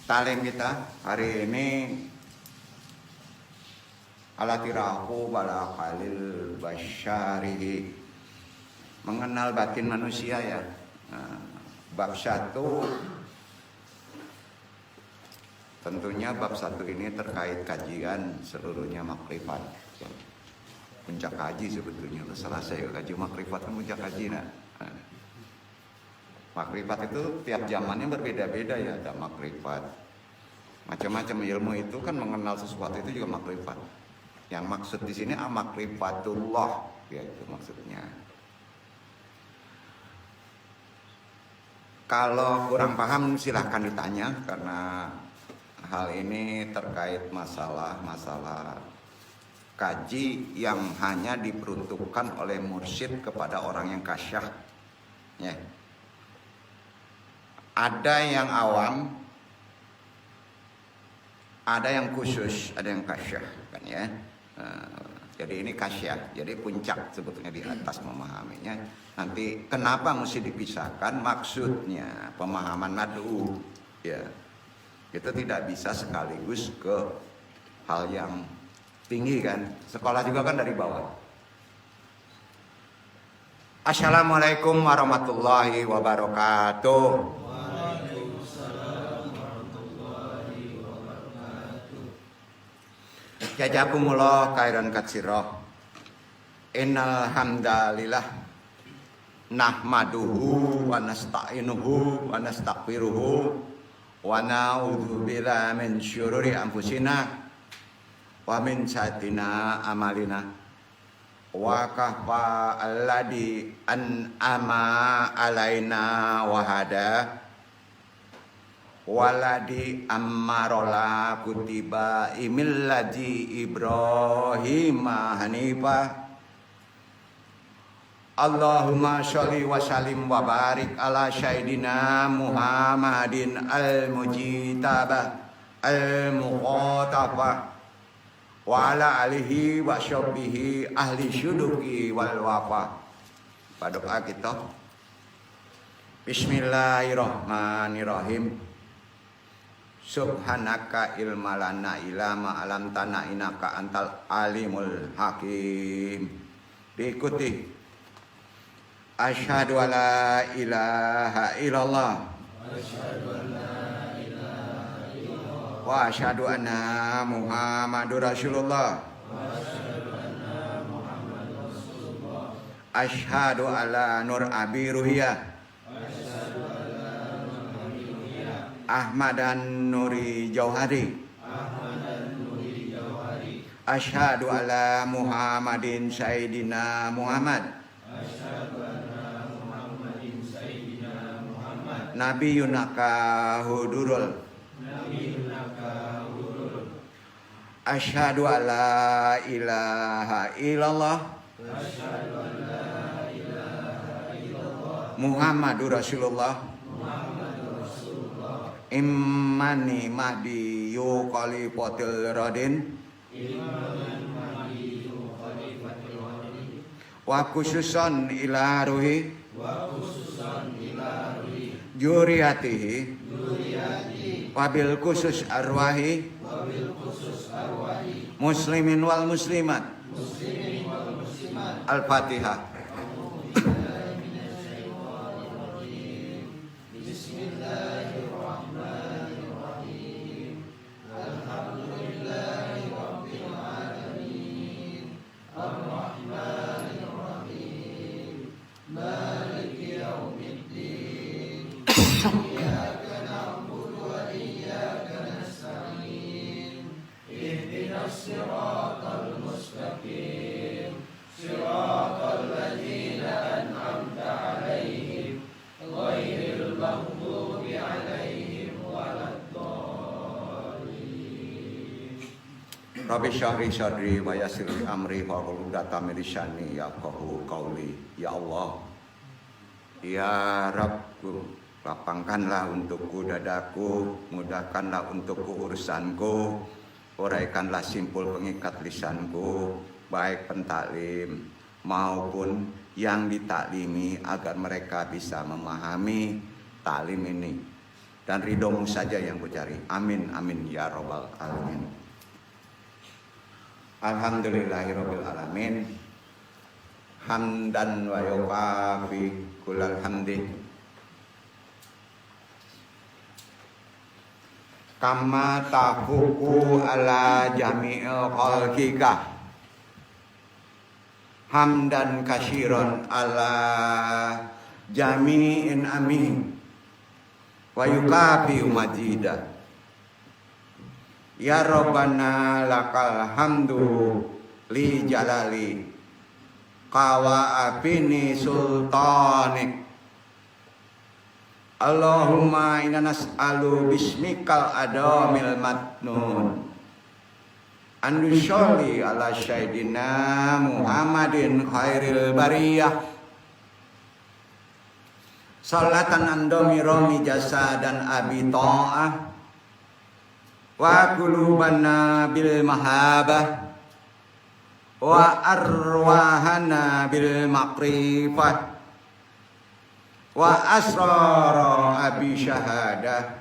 Talim kita hari ini alatirahu bala khalil basyarihi, mengenal batin manusia ya. Bab 1, tentunya bab 1 ini terkait kajian seluruhnya makrifat. Puncak kaji sebetulnya, selesai ya kaji makrifat kan puncak kaji nah. Makrifat itu tiap zamannya berbeda-beda ya, ada makrifat. Macam-macam ilmu itu kan mengenal sesuatu itu juga makrifat. Yang maksud di sini makrifatullah, ya itu maksudnya. Kalau kurang paham silahkan ditanya, karena hal ini terkait masalah kaji yang hanya diperuntukkan oleh mursyid kepada orang yang kasyah. Ya. Ada yang awam, ada yang khusus, ada yang kasyah kan ya. Jadi ini kasyah, jadi puncak sebetulnya di atas memahaminya. Nanti kenapa mesti dipisahkan? Maksudnya pemahaman mad'u ya. Itu tidak bisa sekaligus ke hal yang tinggi kan. Sekolah juga kan dari bawah. Assalamualaikum warahmatullahi wabarakatuh. Jazakumullah khairan katsira. Innal hamdalillah nahmaduhu wa nasta'inuhu wa nastaghfiruhu wa na'udzu billahi min syururi anfusina wa min sayyi'ati amalina. Wa kafa alladhi an'ama alaina wa hada waladi ammarola kutiba imillati Ibrahim hanifa. Allahumma sholli wa sallim wa barik ala sayyidina Muhammadin al-mujitaba al-muqatafa wa ala alihi wa sahbihi ahli syuduki wal wafa. Pada doa kita Bismillahirrahmanirrahim. Subhanaka ilmalana ilama alam tanah inaka antal alimul hakim. Diikuti. Asyhadu alla ilaha illallah wa asyhadu anna Muhammadur Rasulullah. Asyhadu alla nur abi ruhiyah Ahmadan Nuri Jauhari. Asyhadu alla Muhammadin Sayyidina Muhammad. Nabiyunaka hudurul. Asyhadu alla ilaha illallah Muhammadur Rasulullah. Imani mahdi yu khalifatul radin wa khususan ila ruhi juriyatihi wabil khusus arwahi muslimin wal muslimat. Al-Fatihah. Rabbi syahri syadri wa yassir amri wahlul 'uqdatam min lisani yafqahu qauli. Ya Allah, ya Rabbku, lapangkanlah untukku dadaku, mudahkanlah untukku urusanku, uraikanlah simpul pengikat lisanku, baik pentaklim maupun yang ditaklimi, agar mereka bisa memahami taklim ini. dan ridhomu saja yang ku cari. Amin amin ya rabbal alamin. Alhamdulillahirabbil alamin. Hamdan wa yukafi kullal hamdi. Kama tafuku ala jami'il khalqika. Hamdan kasiron ala jami'in amin. Wa yukafi majida. Ya Rabbana lakal hamdu li jalali qawa abini sultanik. Allahumma inna nas'alu bismikal adamil matnun an sholli ala sayyidina Muhammadin khairil bariyah salatan andomi romi jasa dan abi ta'ah wa qulubana bil mahabah wa arwahana bil makrifah wa asrara abi syahadah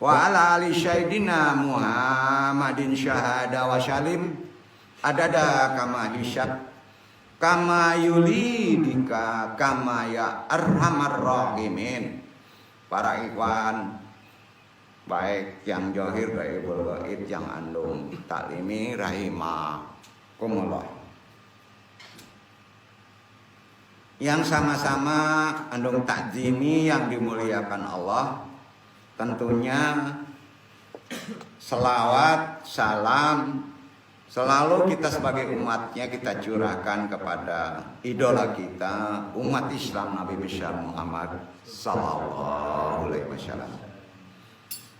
wa ala ali sayyidina Muhammadin syahada wa salim adada kama hisab kama yulidika kama ya arhamar rahimin. Para ikhwan baik yang jahir baik gaib yang andung taklimi rahimakumullah, yang sama-sama andung takzimi yang dimuliakan Allah. Tentunya selawat salam selalu kita sebagai umatnya kita curahkan kepada idola kita, umat Islam Nabi besar Muhammad sallallahu alaihi wasallam,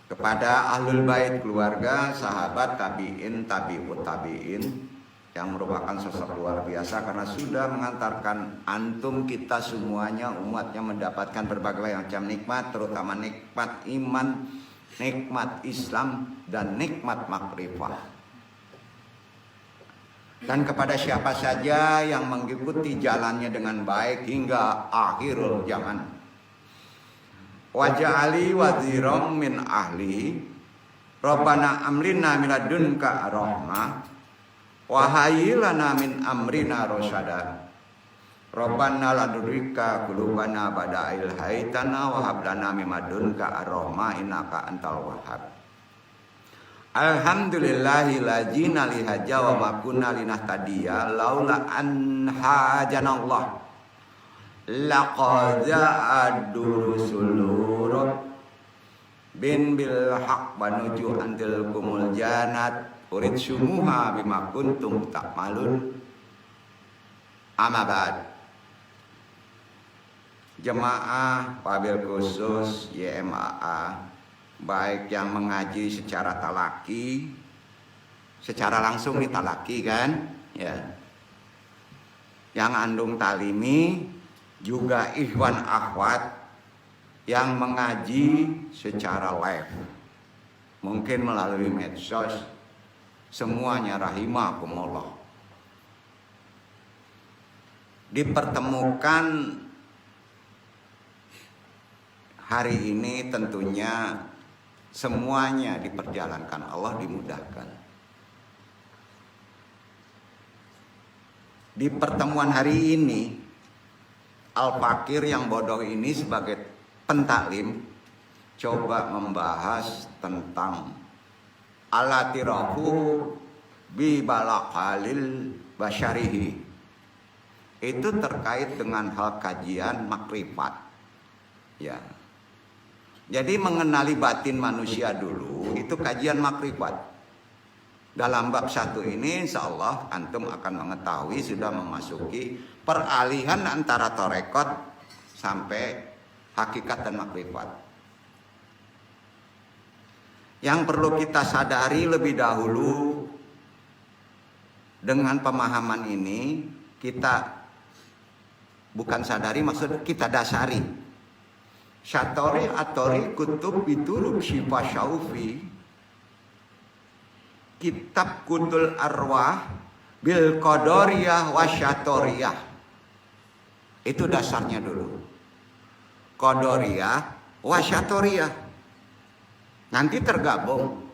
kepada ahlul bait, keluarga, sahabat, tabi'in, tabi'ut tabi'in yang merupakan sosok luar biasa karena sudah mengantarkan antum kita semuanya umatnya mendapatkan berbagai macam nikmat, terutama nikmat iman, nikmat Islam dan nikmat makrifah. Dan kepada siapa saja yang mengikuti jalannya dengan baik hingga akhirul zaman. Waj'ali waziram min ahli Rabbana amrina miladunka rahmah wa hayyi lana min amrina rasyada. Rabbana ladurika qulubana ba'da il haitana wa hab lana min ladunka rahmah innaka antal wahhab. Alhamdulillahi ladzina lihaja wa ma kunna linahtadiya laula an hajanallah laqad ja'ad rusulur bin bil haq banuju antil kumul janat urid sumuha bima kuntum ta'malun. Amabad jemaah wabil khusus YMAA, baik yang mengaji secara talaki, secara langsung di talaki kan ya, yang andung talimi, juga ikhwan akhwat yang mengaji secara live, mungkin melalui medsos, semuanya rahimakumullah. Dipertemukan hari ini tentunya semuanya diperjalankan Allah, dimudahkan. Di pertemuan hari ini Al-Fakir yang bodoh ini sebagai pentaklim coba membahas tentang alatirahu bi balaqalil basyarihi. Itu terkait dengan hal kajian makrifat. Ya. Jadi mengenali batin manusia dulu itu kajian makrifat. Dalam bab 1 ini insya Allah antum akan mengetahui sudah memasuki peralihan antara tarekat sampai hakikat dan makrifat. Yang perlu kita sadari lebih dahulu dengan pemahaman ini, kita bukan sadari, maksud kita dasari. Syatori atori kutub biturub syifa syaufi, kitab kutul arwah bil qadoriyah wasyatoriyah. Itu dasarnya dulu. Qadoriyah wasyatoriyah. Nanti tergabung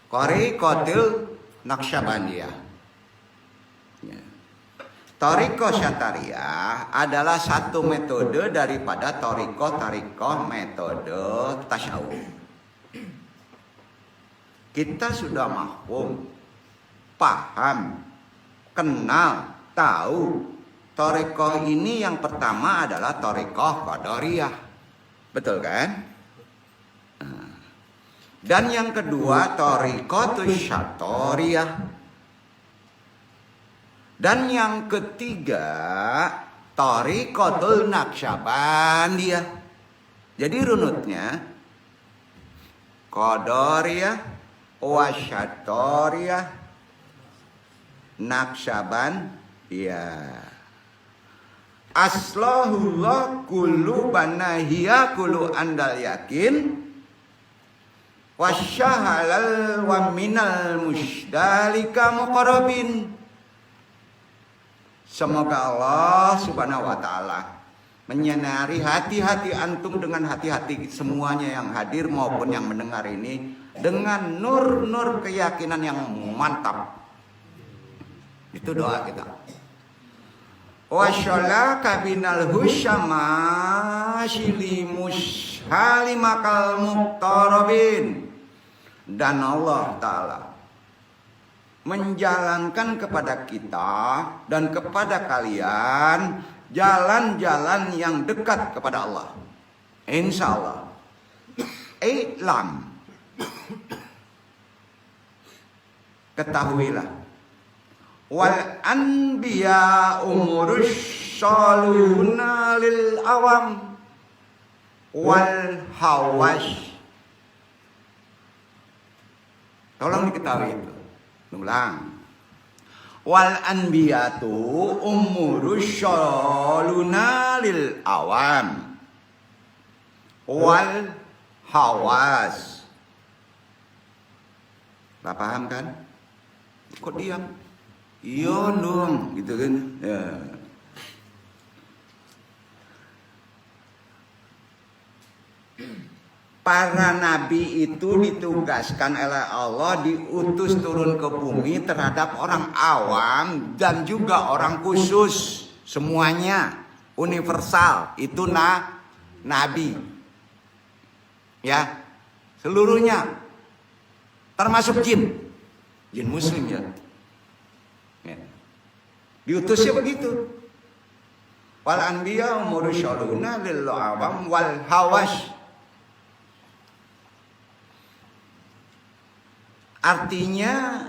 Thariqatul Naqsyabandiyah. Ya. Thariqah Syatariah adalah satu metode daripada thariqah metode tasawuf. Kita sudah mahfum, paham, kenal, tahu thariqah ini yang pertama adalah thariqah Qadariyah. Betul kan? Dan yang kedua thariqatus Syatoriyah. Dan yang ketiga thariqatul Naqsyabandiyah. Jadi runutnya Qadariyah, Wasyatoriyah, Naqsyabandiyah. Aslahullah kullu banahiyah kullu andal yakin wasyahalal wa minal musdalika muqarrabin. Semoga Allah subhanahu wa ta'ala menyinari hati-hati antum dengan hati-hati semuanya yang hadir maupun yang mendengar ini dengan nur-nur keyakinan yang mantap. Itu doa kita. Wasyalaka binal husyama shilimus halimakal muqtarabin. Dan Allah Ta'ala menjalankan kepada kita dan kepada kalian jalan-jalan yang dekat kepada Allah. Insya Allah. I'lam. Ketahuilah. Wal anbiya umurus saluna lil awam wal hawash. Tolong diketahui itu. Ulang. Wal anbiyatu umurus saluna lil awam wal hawas. Tak paham kan? Kok diam? Iya dong, gitu kan? Ya. Para nabi itu ditugaskan oleh Allah, diutus turun ke bumi terhadap orang awam dan juga orang khusus. Semuanya universal, itu nabi. Ya, seluruhnya. Termasuk jin. Jin muslim ya. Diutusnya begitu. Wal anbiya umursyaluna lil awam wal hawash. Artinya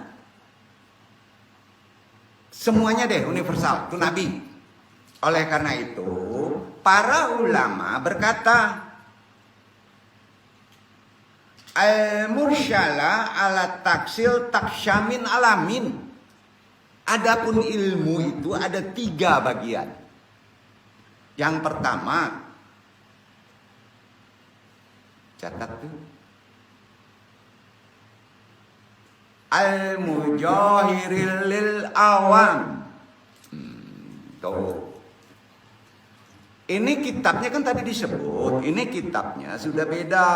semuanya deh universal, itu nabi. Oleh karena itu, para ulama berkata, al-mursyalah ala taksil taksyamin alamin. Adapun ilmu itu ada 3 bagian. Yang pertama, catat tuh, al-mujahiril lil awam. Tuh. Ini kitabnya kan tadi disebut, ini kitabnya sudah beda.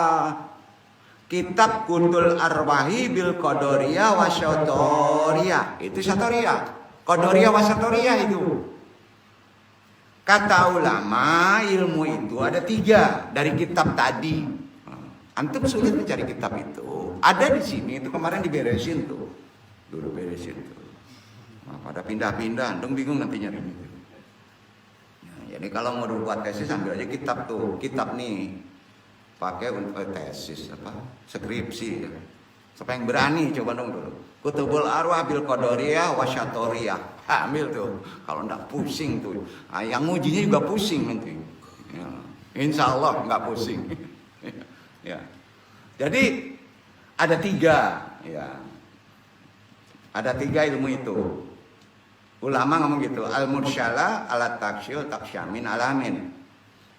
Kitab Kutul Arwahi bil Qadariyah wa Syatoriyah. Itu Syatoriyah. Qadariyah wa Syatoriyah itu. Kata ulama, ilmu itu ada 3 dari kitab tadi. Antum sulit mencari kitab itu. Ada di sini, itu kemarin diberesin tuh. Dulu beresin tuh. Nah, pada pindah-pindah, antum bingung nanti nyari itu. Ya, jadi kalau mau buat tesis ambil aja kitab tuh. Kitab nih. Pakai untuk tesis apa? Skripsi ya. Siapa yang berani coba dong dulu. Kutubul Arwah bil Qadariyah wa Syatoriyah. Ambil tuh. Kalau enggak pusing tuh. Nah, yang ngujinya juga pusing nanti. Ya. Insya Allah enggak pusing. Ya. Jadi ada 3 ya. Ada 3 ilmu itu. Ulama ngomong gitu, al-mursyalah ala taksyil taksyamin alamin.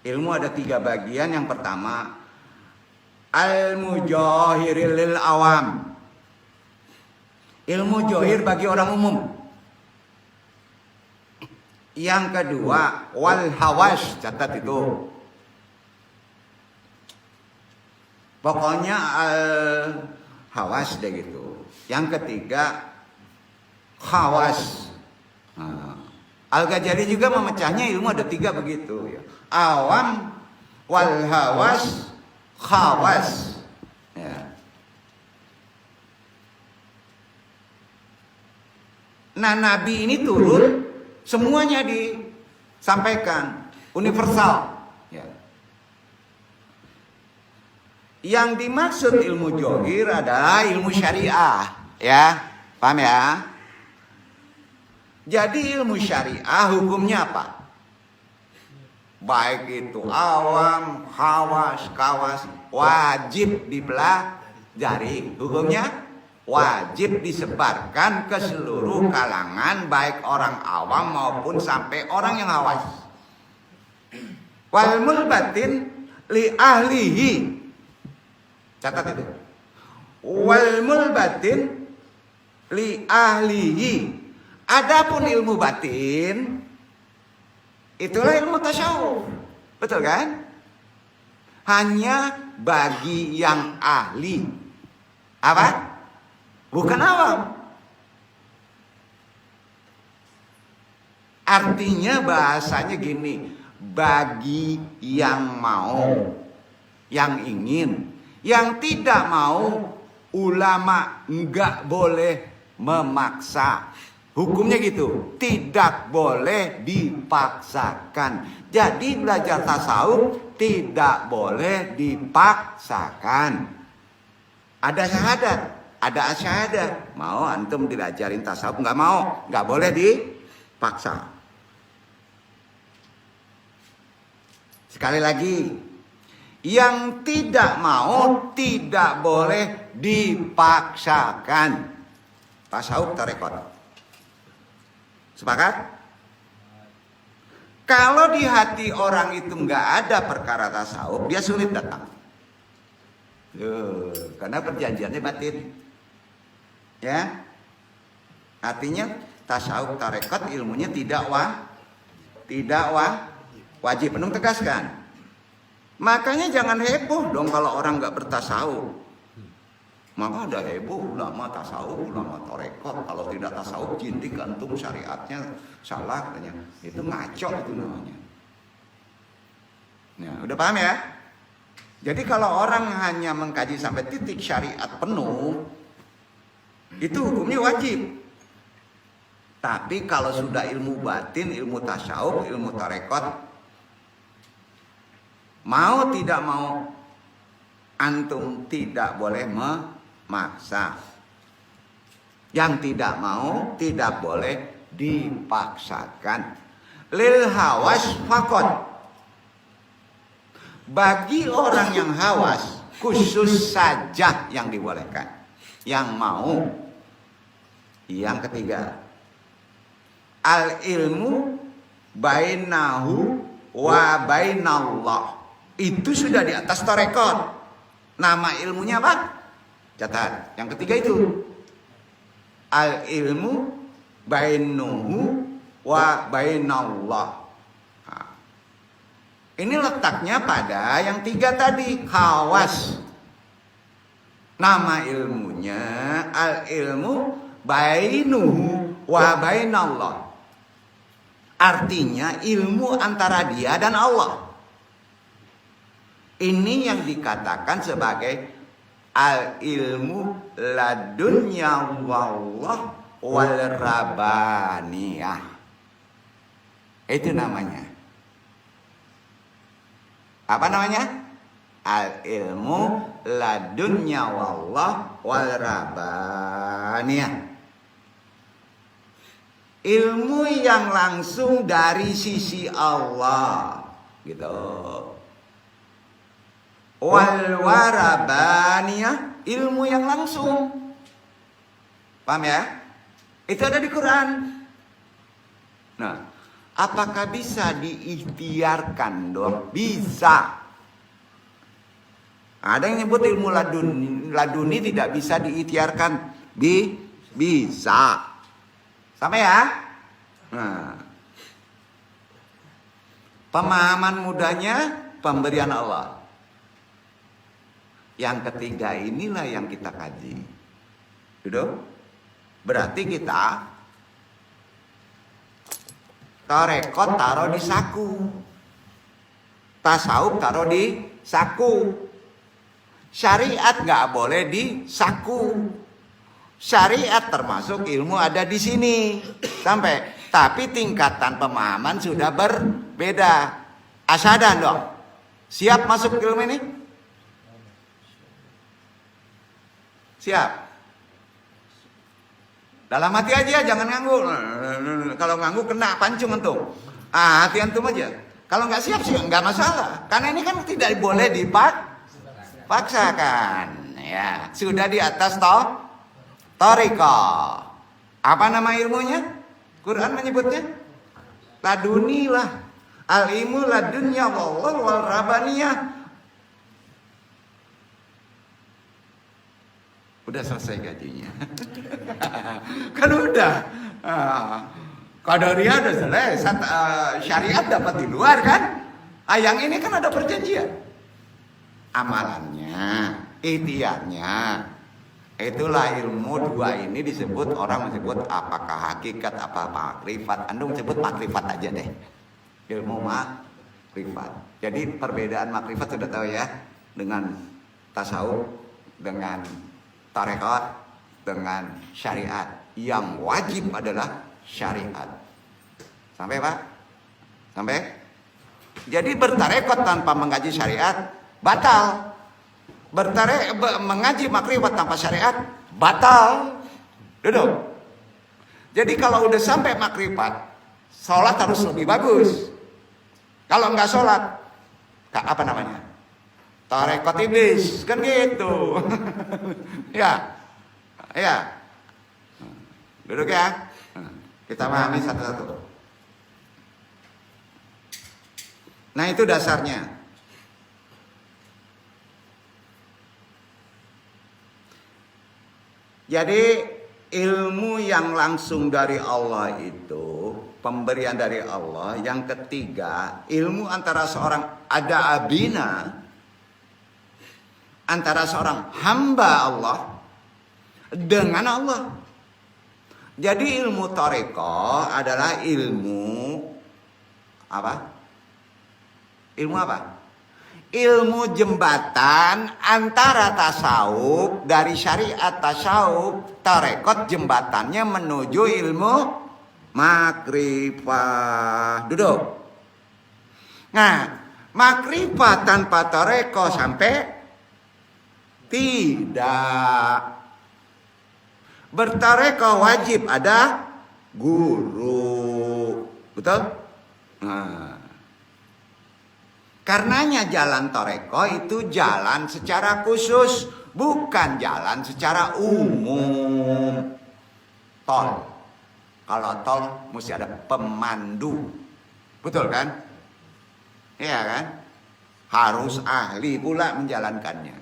Ilmu ada 3 bagian. Yang pertama, al-mujahiril lil awam. Ilmu johir bagi orang umum. Yang kedua, wal hawas, catat itu. Pokoknya hawas deh gitu. Yang ketiga khawas. Al-Ghazali juga memecahnya ilmu ada 3 begitu ya. Awam, wal hawas, khawas. Ya. Nah, Nabi ini turun semuanya disampaikan universal. Ya. Yang dimaksud ilmu johir adalah ilmu syariah, ya, paham ya? Jadi ilmu syariah hukumnya apa? Baik itu awam, khawas, kawas, wajib dipelajari. Hukumnya wajib disebarkan ke seluruh kalangan, baik orang awam maupun sampai orang yang hawas. Wal mulbatin li ahlihi. Catat itu. Wal mulbatin li ahlihi. Adapun ilmu batin itulah ilmu tasawuf. Betul kan? Hanya bagi yang ahli. Apa? Bukan awam. Artinya bahasanya gini, bagi yang mau, yang ingin. Yang tidak mau, ulama enggak boleh memaksa. Hukumnya gitu, tidak boleh dipaksakan. Jadi belajar tasawuf tidak boleh dipaksakan. Ada syahadat, ada asyahadat. Mau antum diajarin tasawuf, enggak mau, enggak boleh dipaksa. Sekali lagi, yang tidak mau tidak boleh dipaksakan. Tasawuf tarekat. Sepakat? Kalau di hati orang itu nggak ada perkara tasawuf, dia sulit datang. Karena perjanjiannya batin. Ya. Artinya tasawuf tarekat ilmunya tidak wajib. Penuh tegaskan. Makanya jangan heboh dong kalau orang nggak bertasawuf. Maka ada heboh ulama tasawuf, ulama tarekat. Kalau tidak tasawuf jindik antum syariatnya salah katanya. Itu ngaco itu namanya. Nah, udah paham ya? Jadi kalau orang hanya mengkaji sampai titik syariat penuh, itu hukumnya wajib. Tapi kalau sudah ilmu batin, ilmu tasawuf, ilmu tarekat, mau tidak mau, antum tidak boleh memaksa. Yang tidak mau tidak boleh dipaksakan. Lil hawas fakot. Bagi orang yang hawas khusus saja yang dibolehkan. Yang mau. Yang ketiga, al ilmu bainahu wa bainallah. Itu sudah di atas tarekat. Nama ilmunya apa? Catat. Yang ketiga itu al ilmu bainuhu wa bainallah. Nah, ini letaknya pada yang 3 tadi, khawas. Nama ilmunya al ilmu bainuhu wa bainallah. Artinya ilmu antara dia dan Allah. Ini yang dikatakan sebagai al-ilmu ladunya wallah wal rabaniyah. Itu namanya. Apa namanya? Al-ilmu ladunya wallah wal rabaniyah. Ilmu yang langsung dari sisi Allah. Gitu. Wal warabaniyah, ilmu yang langsung. Paham ya? Itu ada di Quran. Nah, apakah bisa diikhtiarkan dong? Bisa. Ada yang nyebut ilmu laduni tidak bisa diikhtiarkan. Bisa. Sampai ya? Nah, pemahaman mudanya pemberian Allah. Yang ketiga inilah yang kita kaji. Duduk. Berarti kita tarekot taruh di saku. Tasawuf taruh di saku. Syariat nggak boleh di saku. Syariat termasuk ilmu ada di sini. Sampai. Tapi tingkatan pemahaman sudah berbeda. Asyadan dong. Siap masuk ke ilmu ini? Siap. Dalam hati aja, jangan nganggu. Kalau nganggu kena pancung antum. Hati antum aja. Kalau nggak siap sih nggak masalah. Karena ini kan tidak boleh dipaksakan. Ya, sudah di atas thariqah. Apa nama ilmunya? Quran menyebutnya ladunilah. Al-ilmu ladunya wallah wal rabbaniyah. Udah selesai gajinya. Kan udah. Qadariyah udah selesai. Syariat dapat di luar kan. Yang ini kan ada perjanjian. Amalannya, ikhtiarnya. Itulah ilmu dua ini disebut, orang menyebut apakah hakikat, apa makrifat. Anda sebut makrifat aja deh. Ilmu makrifat. Jadi perbedaan makrifat sudah tahu ya. Dengan tasawuf, dengan tarekat, dengan syariat. Yang wajib adalah syariat. Sampai Pak? Sampai? Jadi bertarekat tanpa mengkaji syariat batal. Mengaji makrifat tanpa syariat batal. Duduk. Jadi kalau udah sampai makrifat, sholat harus lebih bagus. Kalau nggak sholat, apa namanya? Tarekat iblis, kan gitu. Ya, ya. Duduk ya. Kita pahami satu-satu. Nah itu dasarnya. Jadi ilmu yang langsung dari Allah itu, pemberian dari Allah. Yang ketiga, ilmu antara seorang abina, antara seorang hamba Allah dengan Allah. Jadi ilmu thariqah adalah ilmu apa? Ilmu apa? Ilmu jembatan antara tasawuf, dari syariat tasawuf, tarekat jembatannya menuju ilmu makrifah. Duduk. Nah, makrifah tanpa tarekat sampai tidak. Bertarekat wajib ada guru. Betul? Nah. Karenanya jalan toreko itu jalan secara khusus, bukan jalan secara umum. Tol. Kalau tol mesti ada pemandu. Betul kan? Iya kan? Harus ahli pula menjalankannya.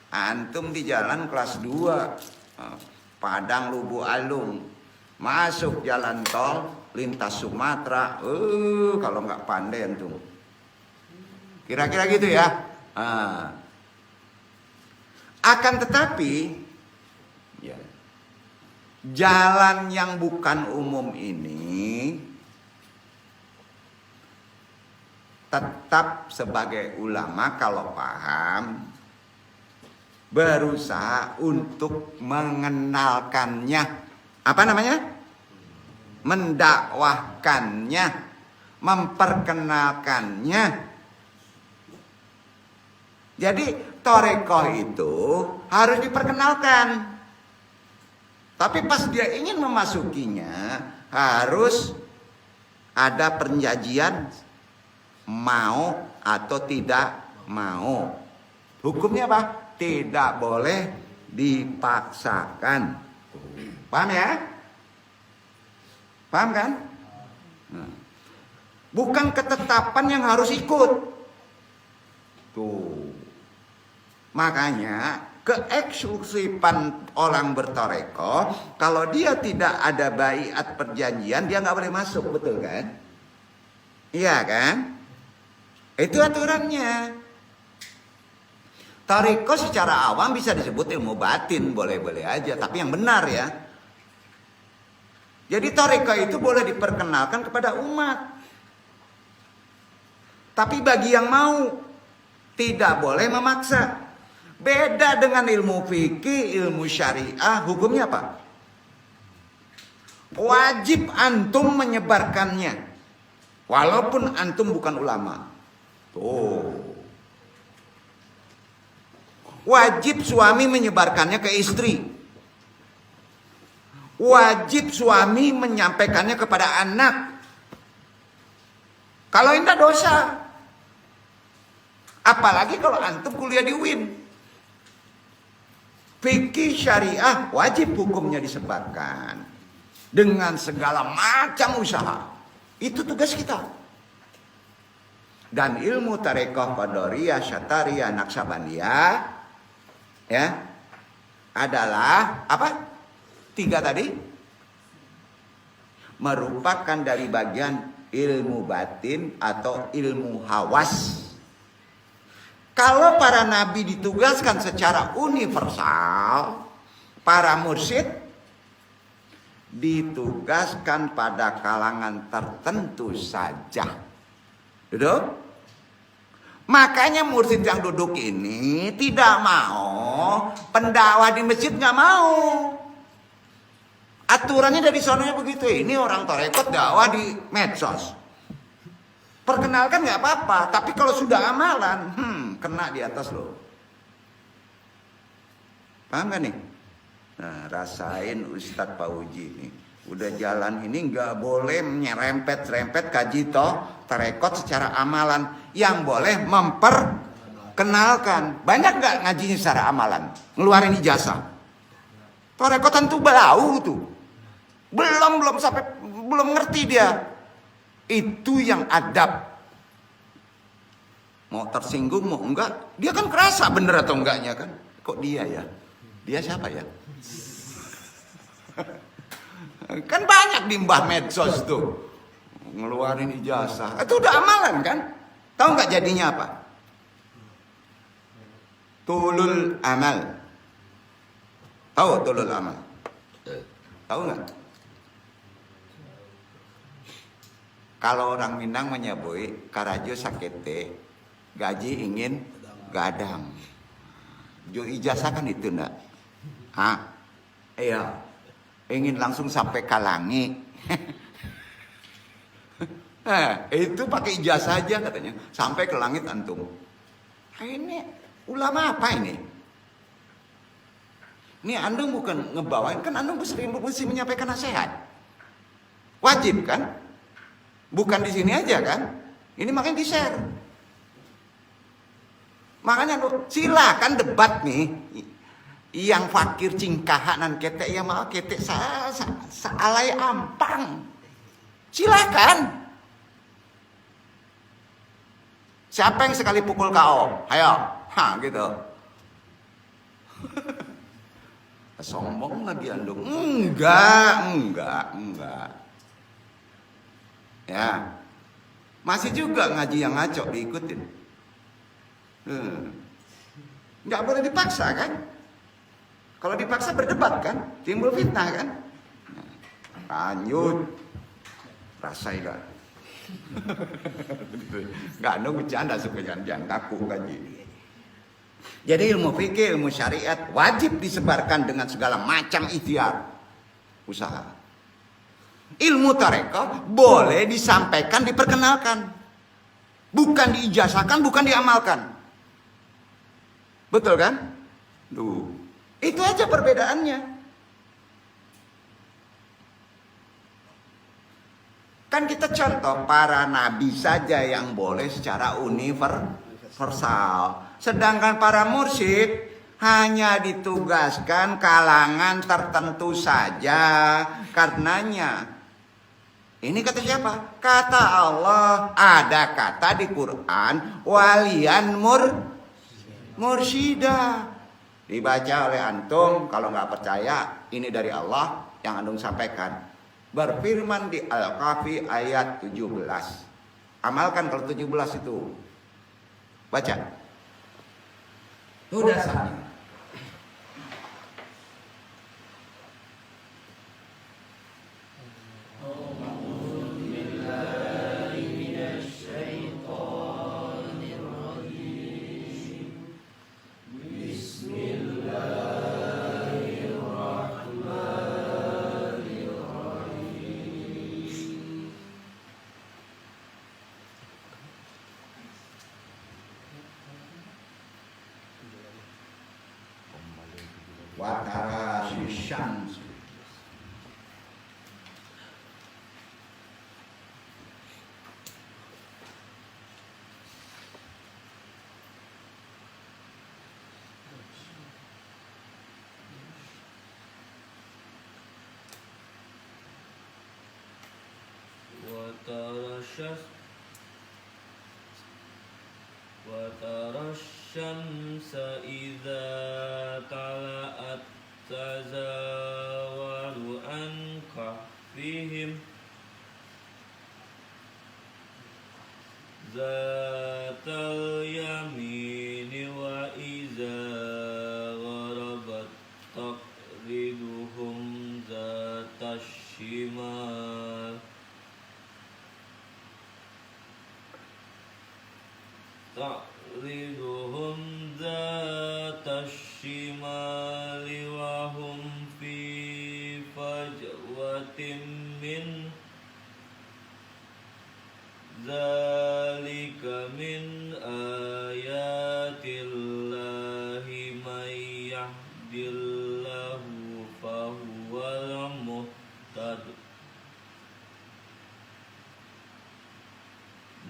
Antum di jalan kelas 2, Padang Lubu Alung, masuk jalan tol lintas Sumatera, kalau nggak pandai antum. Kira-kira gitu ya. Akan tetapi ya, jalan yang bukan umum ini tetap sebagai ulama kalau paham berusaha untuk mengenalkannya. Apa namanya? Mendakwahkannya, memperkenalkannya. Jadi thariqah itu harus diperkenalkan. Tapi pas dia ingin memasukinya harus ada perjanjian mau atau tidak mau. Hukumnya apa? Tidak boleh dipaksakan. Paham ya? Paham kan? Bukan ketetapan yang harus ikut. Tuh. Makanya keeksklusifan orang bertarekat, kalau dia tidak ada baiat perjanjian, dia nggak boleh masuk, betul kan? Iya kan? Itu aturannya. Tarekat secara awam bisa disebut ilmu batin, boleh-boleh aja, tapi yang benar ya. Jadi tarekat itu boleh diperkenalkan kepada umat. Tapi bagi yang mau, tidak boleh memaksa. Beda dengan ilmu fikih, ilmu syariah, hukumnya apa? Wajib antum menyebarkannya. Walaupun antum bukan ulama. Tuh. Wajib suami menyebarkannya ke istri. Wajib suami menyampaikannya kepada anak. Kalau ini dosa. Apalagi kalau antum kuliah di UIN. Fikih syariah wajib hukumnya disebarkan. Dengan segala macam usaha. Itu tugas kita. Dan ilmu tarekat Qadariyah, Syatariyah, Naksabandiyah ya adalah apa? 3 tadi merupakan dari bagian ilmu batin atau ilmu hawas. Kalau para nabi ditugaskan secara universal, para mursyid ditugaskan pada kalangan tertentu saja. Duduk. Makanya mursyid yang duduk ini tidak mau, pendakwah di masjid nggak mau. Aturannya dari sononya begitu. Ini orang tarekat dakwah di medsos. Perkenalkan nggak apa-apa, tapi kalau sudah amalan, kena di atas loh. Paham gak nih? Nah, rasain Ustadz Pauji nih. Udah jalan ini nggak boleh nyerempet-rempet kaji tarekat secara amalan. Yang boleh memperkenalkan. Banyak nggak ngajinya secara amalan? Ngeluarin ijazah. Tarekat tentu bau tuh. Belum ngerti dia. Itu yang adab. Mau tersinggung mau enggak, dia kan kerasa bener atau enggaknya kan. Kok dia ya? Dia siapa ya? Kan banyak di mbah medsos tuh ngeluarin ijazah. Itu udah amalan kan? Tahu nggak jadinya apa? Tulul amal. Tahu tulul amal? Tahu nggak? Kalau orang Minang menyebut karajo sakete, gaji ingin gadang. Jo ijazah kan itu enggak? Iya. Ingin langsung sampai kalangi. Itu pakai ijazah aja katanya, sampai ke langit antum. Ini ulama apa ini? Ini antum bukan ngebawain, kan antum mesti menyampaikan nasihat. Wajib kan? Bukan di sini aja kan? Ini makanya di-share. Makanya silakan debat nih. Yang fakir cingkahanan ketek ya mau ketek alay ampang. Silakan. Siapa yang sekali pukul kau? Ayo, gitu. Sombong lagi andung. Enggak. Ya, masih juga ngaji yang ngaco diikutin. Nggak boleh dipaksa kan? Kalau dipaksa berdebat kan, timbul fitnah kan? Lanjut, rasai kan? Nggak ada bercanda supaya jangan kaku ngaji. Jadi ilmu fikih, ilmu syariat wajib disebarkan dengan segala macam ikhtiar usaha. Ilmu tarekat boleh disampaikan, diperkenalkan. Bukan diijazahkan, bukan diamalkan. Betul kan? Duh, itu aja perbedaannya. Kan kita contoh para nabi saja yang boleh secara universal. Sedangkan para mursyid hanya ditugaskan kalangan tertentu saja. Karenanya ini kata siapa? Kata Allah. Ada kata di Quran walian mursyidah. Dibaca oleh antum. Kalau nggak percaya, ini dari Allah yang antum sampaikan. Berfirman di Al-Kahfi ayat 17. Amalkan kalau 17 itu. Baca. Itu dasarnya. Watara Syams. وترى الشمس إذا طلعت تزاور عن كهفهم ذات اليمين وإذا غربت تقرضهم ذات الشمال تقرضهم ذات الشمال وهم في فجوة منه ذلك من آيات الله من يهد الله فهو المهتد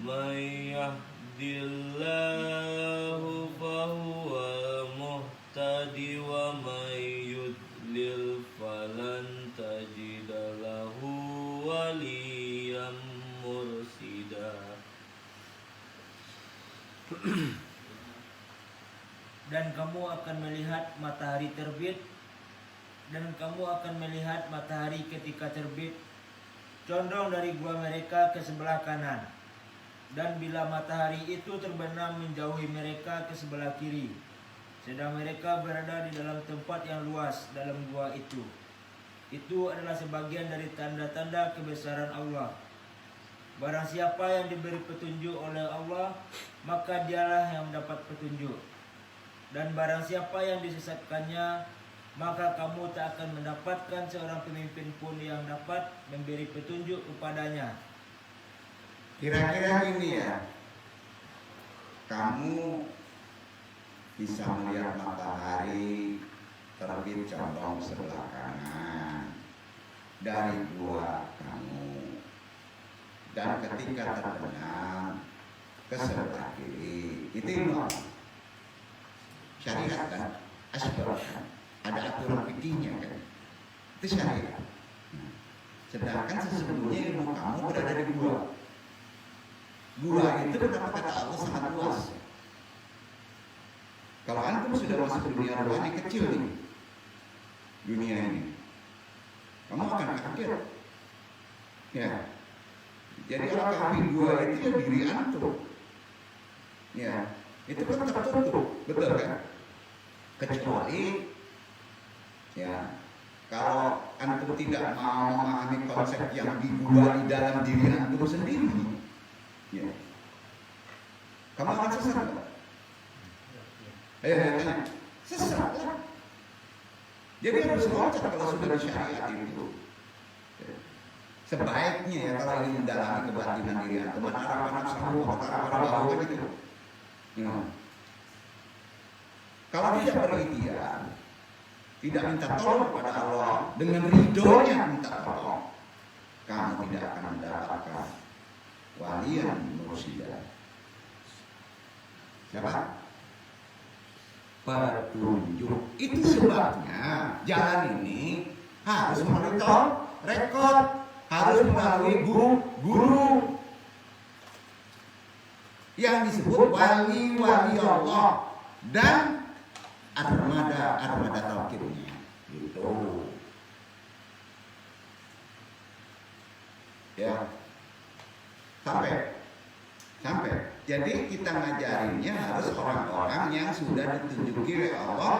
من يهد الله فهو المهتد ومن يضلل فلن تجد له وليا مرشدا. Dan kamu akan melihat matahari terbit, dan kamu akan melihat matahari ketika terbit condong dari gua mereka ke sebelah kanan, dan bila matahari itu terbenam menjauhi mereka ke sebelah kiri, sedang mereka berada di dalam tempat yang luas dalam gua itu. Itu adalah sebagian dari tanda-tanda kebesaran Allah. Barang siapa yang diberi petunjuk oleh Allah, maka dialah yang mendapat petunjuk. Dan barang siapa yang disesatkannya, maka kamu tak akan mendapatkan seorang pemimpin pun yang dapat memberi petunjuk kepadanya. Kira-kira gini ya, kamu bisa melihat matahari terbit condong sebelah kanan dari gua kamu, dan ketika terbenam ke sebelah kiri. Itu ilmu syariat kan, asbab kan, ada aturan fikihnya kan, itu syariat. Sedangkan sesungguhnya ilmu kamu berada di gua. Gua itu kenapa kata Allah sangat luas. Kalau antum sudah masuk dunia rohani kecil nih, dunia ini, kamu akan kaget. Ya, jadi al-kahfi gua itu ya diri antum. Ya, itu kan tertutup, betul kan? Kecuali, ya, kalau antum tidak mau memahami konsep yang di gua di dalam diri antum sendiri, ya, kamu akan sesat nggak? Ayo tanya, sesat lah. Jadi harus loncat kalau sudah syariat itu. Sebaiknya ya kalau ingin mendalami kebatinan diri antum, arah nafsu, arah bawah gitu. Ya. Kalau tidak berikhtiar, tidak minta tolong kepada Allah, dengan ridhonya minta tolong, kamu tidak akan mendapatkan walian mursyida. Siapa? Petunjuk. Itu sebabnya jalan ini harus melalui rekod, harus melalui guru yang disebut wali-wali Allah dan armada tauhidnya. Gitu. Ya. Sampai Jadi kita ngajarinnya harus orang-orang yang sudah ditunjuki oleh Allah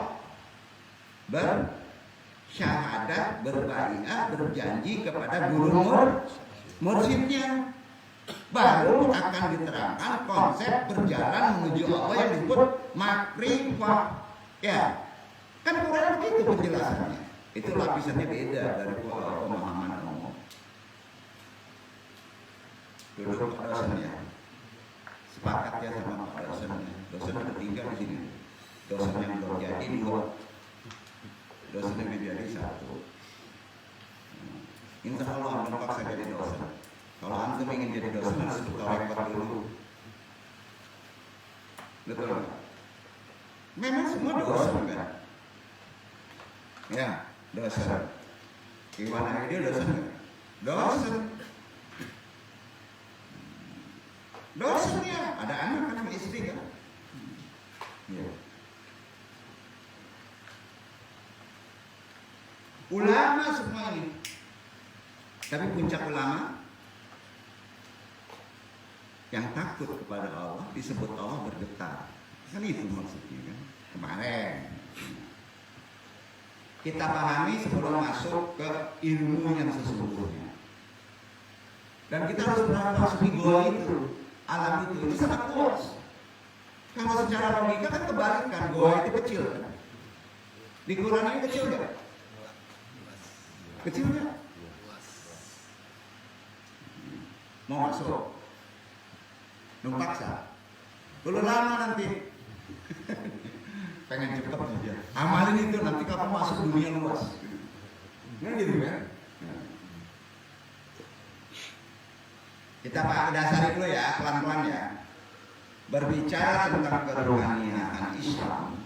bersyahadat, berbaiat, berjanji kepada guru mursyidnya. Baru akan diterangkan konsep berjalan menuju Allah yang disebut makrifah. Ya, kan Quran begitu penjelasannya. Itu lapisannya beda dari pemahaman umum. Duduk Pak dosen ya. Sepakat ya sama Pak dosen. Dosen ada 3 di sini. Dosen yang belum jadi 2. Dosen yang jadi 1. Insya Allah antum paksa jadi dosen. Kalau antum ingin jadi dosen harus rekod dulu. Betul nggak? Memang semua dosen kan? Ya, dosen. Gimana dia dosen nggak? Dosen. Dosen ya, ada anak kan sama istri kan? Ya. Ulama semua ini. Tapi puncak ulama yang takut kepada Allah disebut Allah bergetar. Kan itu maksudnya kan? Kemarin kita pahami sebelum masuk ke ilmu yang sesungguhnya. Dan kita harus memasuki goa itu, alam itu sangat luas. Kalau secara logika kan kebalikan, goa itu kecil kan? Di Quran ini kecil nggak? Kecil nggak? Mau masuk? Numpaksa. Dulu lama nanti. Pengen cepet aja. Amalin itu nanti kamu masuk dunia luas. Nah gitu kan? Kita dasari dulu ya, pelan-pelan ya. Berbicara tentang kerohanian Islam,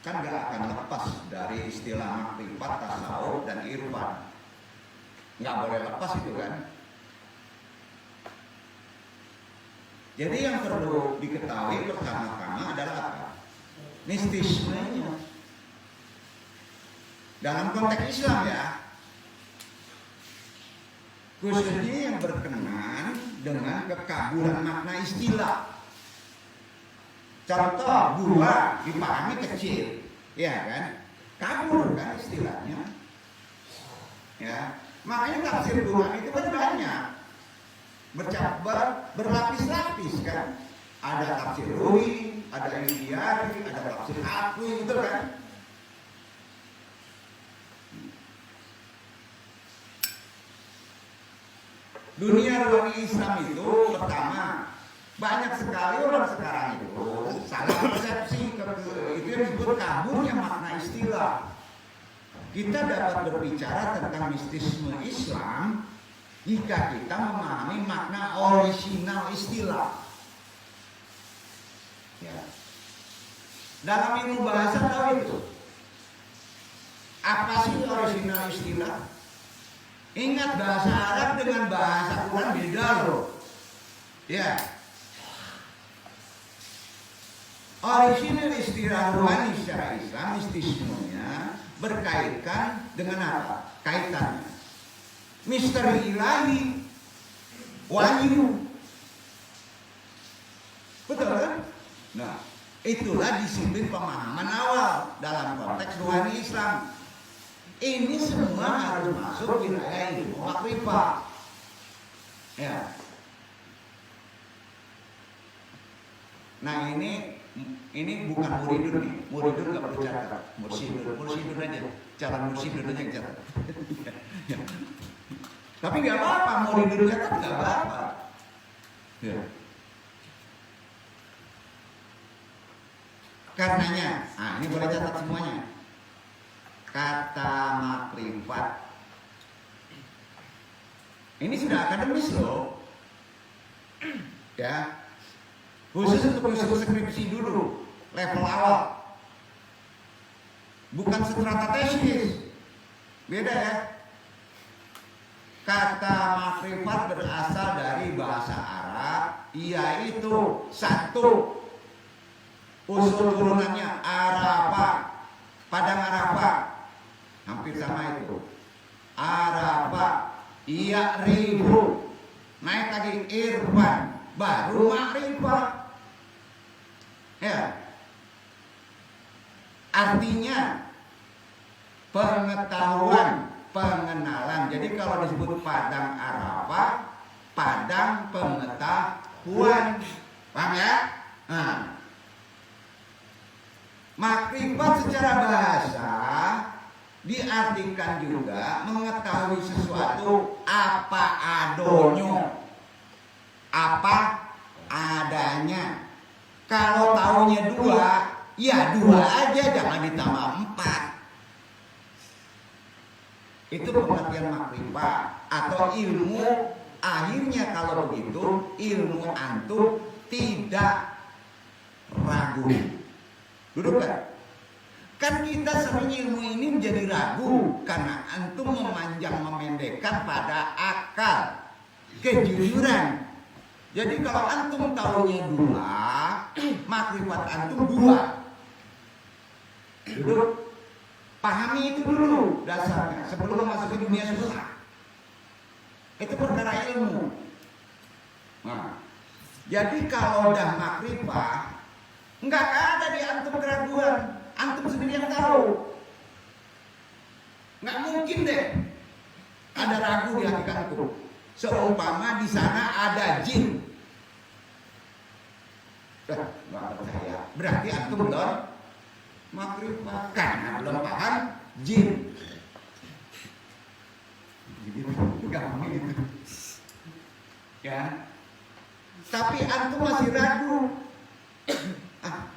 kan gak akan lepas dari istilah makrifat, tasawuf, dan irfan. Nggak boleh lepas itu kan. Jadi yang perlu diketahui pertama-tama adalah apa? Mistismenya. Dalam konteks Islam ya, khususnya yang berkenaan dengan kekaburan makna istilah. Contoh, gua dipahami kecil, ya kan? Kabur kan istilahnya. Ya, makanya tafsir Quran itu kan banyak. Berlapis-lapis kan. Ada tafsir Rui, ada Indiyari, ada tafsir Akwi, gitu kan. Dunia ruang Islam itu pertama, banyak sekali orang sekarang itu salah persepsi, itu yang disebut kaburnya makna istilah. Kita dapat berbicara tentang mistisme Islam jika kita memahami makna orisinal istilah. Ya. Dalam ilmu bahasa tahu itu. Apa sih orisinal istilah? Ingat bahasa Arab dengan bahasa Quran beda loh. Ya. Orisinal istilah rohani secara Islam mistismenya berkaitan dengan apa? Kaitannya misteri ilahi, wahyu. Betul kan? Nah, itulah disiplin pemahaman awal dalam konteks rohani Islam. Ini semua harus masuk wilayah ilmu makrifah. Ya. Nah ini bukan muridun nih. Muridun nggak perlu catat. Mursyidun aja. Cara mursyidun aja yang catat. Tapi nggak apa-apa, muridun catat nggak apa-apa. Ya. Karenanya, ini boleh catat semuanya. Kata makrifat ini sudah akademis loh. Ya. Khusus untuk skripsi dulu, level awal. Bukan strata tesis. Beda ya. Kata makrifat berasal dari bahasa Arab, yaitu satu, usul turunannya Arafah, padang Arafah, hampir sama itu. Arafah, ya'rifu, naik lagi irfan, baru makrifat. Ya. Artinya pengetahuan, pengenalan. Jadi kalau disebut padang Arafah, padang pengetahuan. Paham ya? Nah. Makrifat secara bahasa diartikan juga mengetahui sesuatu apa adonyo, apa adanya. Kalau taunya dua, ya dua aja, jangan ditambah 4. Itu pengertian makrifat atau ilmu. Akhirnya kalau begitu ilmu antum tidak ragu. Duduk kan? Kan kita sering ilmu ini menjadi ragu karena antum memanjang memendekkan pada akal, kejujuran. Jadi kalau antum tahunya 2, makrifat antum 2. Duduk. Pahami itu dulu dasarnya sebelum masuk ke dunia susah. Itu perkara ilmu. Nah, jadi kalau udah makrifat, nggak ada di antum keraguan. Antum sendiri yang tahu. Nggak mungkin deh ada ragu di hati antum. Seumpama di sana ada jin. Nggak percaya. Berarti antum belum makrifat karena belum paham jin. Gampang gitu. Ya. Tapi antum masih ragu.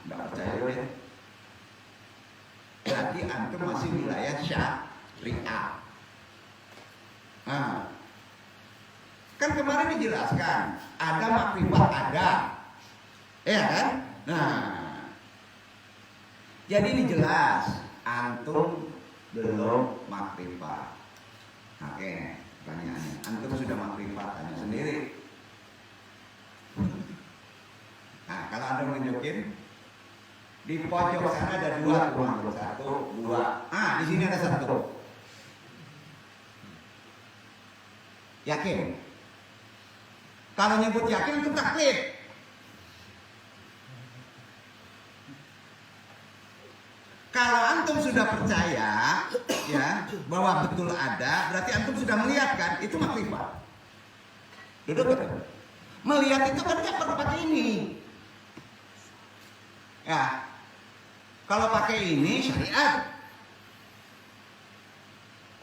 Nggak percaya deh. Berarti antum masih wilayah syariah. Kan kemarin dijelaskan ada makrifat ada, ya kan? Jadi ini jelas antum belum makrifat. Oke, pertanyaannya, antum sudah makrifat, tanya sendiri. Nah, kalau anda menunjukin di pojok sana ada 2 tuh, 1, 2. Di sini ada 1. Yakin? Kalau nyebut yakin itu taklid. Kalau antum sudah percaya, ya, bahwa betul ada, berarti antum sudah melihat kan? Itu makrifat. Duduk betul. Melihat itu kan nggak perlu pakai ini. Ya, kalau pakai ini syariat.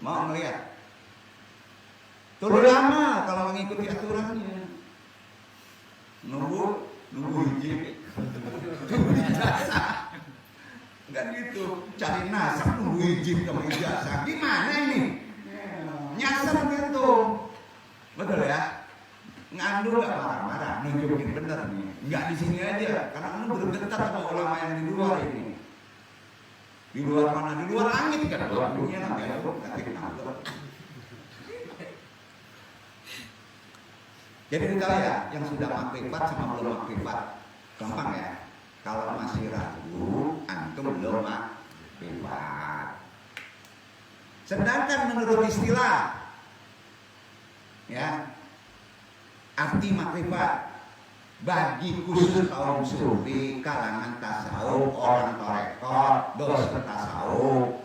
Mau melihat? Tunggu lama kalau mengikuti aturannya. Nunggu hijab. Enggak gitu. Cari nasab nunggu hijab sama ijazah. Gimana ini? Nyasar gitu. Betul ya? Ngandung nggak marah-marah, nunjukin bener nih. Nggak di sini aja, karena kamu bergetar sama ulama yang di luar ini. Di luar mana? Di luar langit kan? Luar dunia nanti ada nanti kenapa? Jadi kita lihat yang sudah makrifat sama belum makrifat, gampang ya. Kalau masih ragu, antum belum makrifat. Sedangkan menurut istilah, ya, arti makrifat bagi khusus kaum sufi, kalangan tasawuf, orang tarekat, dosen tasawuf,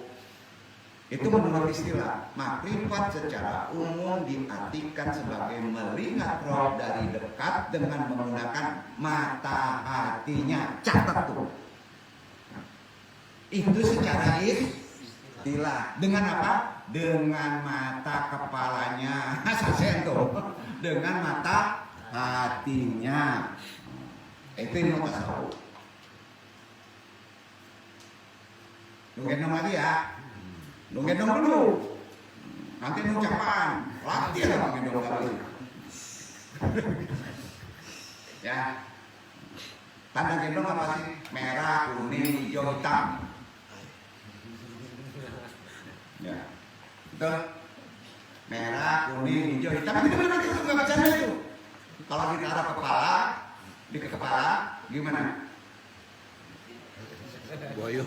itu menurut istilah makrifat secara umum diartikan sebagai melihat roh dari dekat dengan menggunakan mata hatinya. Catat tuh. Itu secara istilah. Dengan apa? Dengan mata kepalanya. Sasen tuh. Dengan mata hatinya. Itu ilmu tasawuf. Nunggu lagi ya. Gendong dulu. Nanti ucapan. Latihan lah gendong kali. Ya. Tanda gendong apa sih? Merah, kuning, hijau, hitam. Ya. Betul. Merah, kuning, hijau, hitam. Itu benar itu nggak bercanda itu. Kalau di arah kepala, di kepala gimana? Boyo.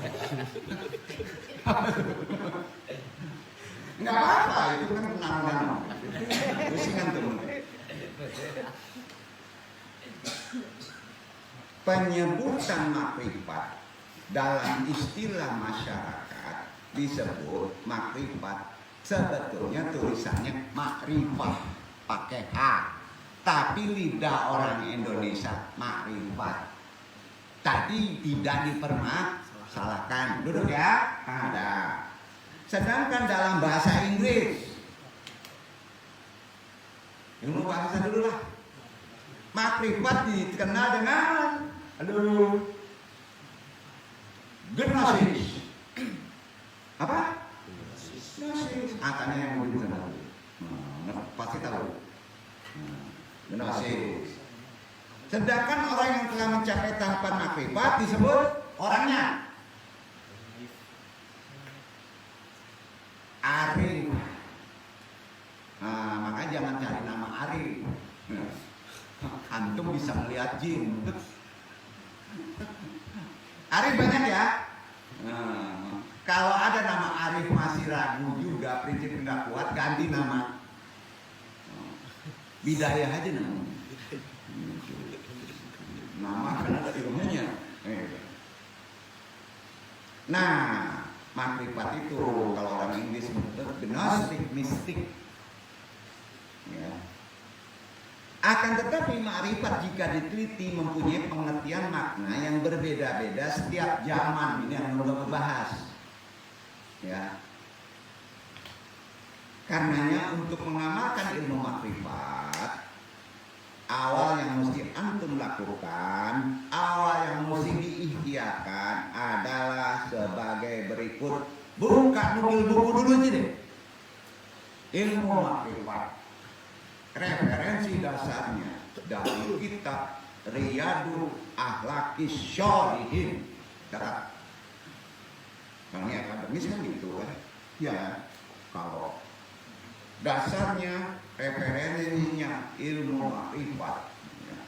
Nggak apa-apa, itu kan penanggungan. Pusingan tuh. Penyebutan makrifat dalam istilah masyarakat disebut makrifat. Sebetulnya tulisannya makrifat pakai H, tapi lidah orang Indonesia makrifat. Tadi tidak dipermasalahkan. Duduk ya. Ada. Sedangkan dalam bahasa Inggris, ilmu bahasa dulu lah. Makrifat dikenal dengan gnosis. Apa? Gnosis. Katanya yang mau dikenal. Pasti tahu. Gnosis. Sedangkan orang yang telah mencapai tahapan makrifat disebut orangnya arif. Makanya jangan cari nama arif. Antum bisa melihat jin. Arif banyak ya. Kalau ada nama arif masih ragu juga, prinsip nggak kuat, ganti nama. Bidayah aja namanya. Nama kan ada ilmunya. Nah, makrifat itu kalau orang Inggris gnostik, mistik. Ya. Akan tetapi makrifat jika diteliti mempunyai pengertian makna yang berbeda-beda setiap zaman. Ini yang belum bahas. Ya. Karenanya untuk mengamalkan ilmu makrifat, awal yang mesti antum lakukan, awal yang mesti diikhtiarkan adalah sebagai berikut. Buka nukil buku dulu aja deh. Ilmu makrifat. Referensi dasarnya dari kitab Riyadul Akhlaqis Sholihin. Kalau ini akademis kan gitu kan? Ya, kalau dasarnya referensinya ilmu makrifat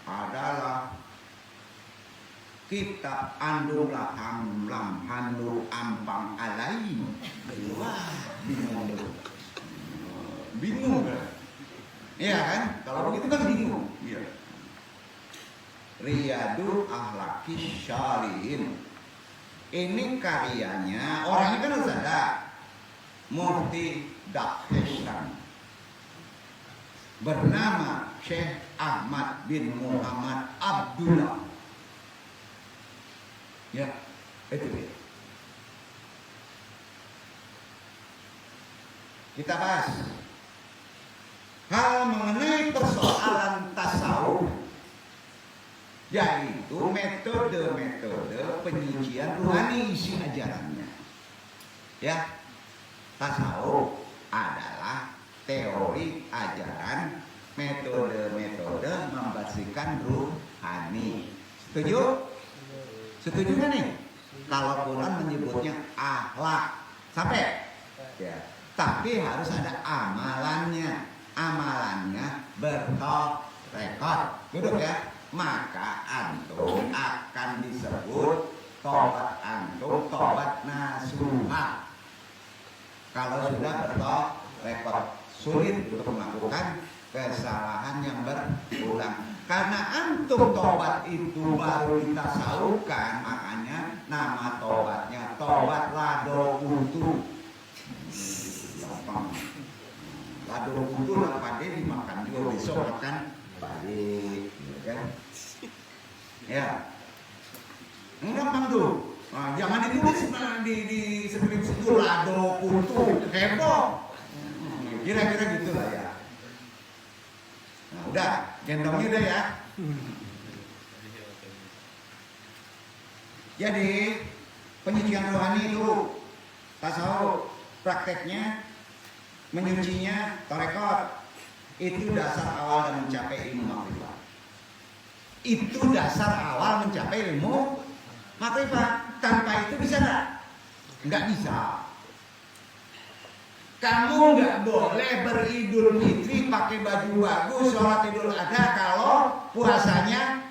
adalah kitab Andul Hamlam Handul Ampang Alai. Wah, bingung kan? Iya kan? Kalau begitu kan bingung. Iya. Riyadul Akhlaqis Sholihin. Ini karyanya orangnya kan harus ada. Mufti Dakhestan. Bernama Syekh Ahmad bin Muhammad Abdullah. Ya, itu dia. Kita bahas hal mengenai persoalan tasawuf, yaitu metode-metode penyucian rohani isi ajarannya. Ya, tasawuf adalah teori ajaran metode-metode membersihkan rohani. Setuju? Setuju kan nih? Kalau Quran menyebutnya akhlak, sampai? Ya. Tapi harus ada amalannya. Amalannya bertorekot. Duduk ya. Maka antum akan disebut tobat antum tobat nasuha. Kalau sudah bertorekot, sulit untuk melakukan kesalahan yang berulang. Karena antum tobat itu baru ditasawufkan, makanya nama tobatnya tobat lado utuh. Lado utuh lah pade dimakan juga, besok makan balik, kan? Ya, gampang tuh. Nah, jangan ditulis di skripsi itu lado utuh, heboh. Kira-kira gitulah ya. Nah, udah, gendongnya udah ya. Jadi penyucian rohani itu tasawuf, prakteknya menyucinya tarekat, itu dasar awal dan mencapai ilmu makrifat. Itu dasar awal mencapai ilmu makrifat. Tanpa itu bisa nggak? Nggak bisa. Kamu nggak boleh beridul fitri pakai baju bagus, sholat idul adha kalau puasanya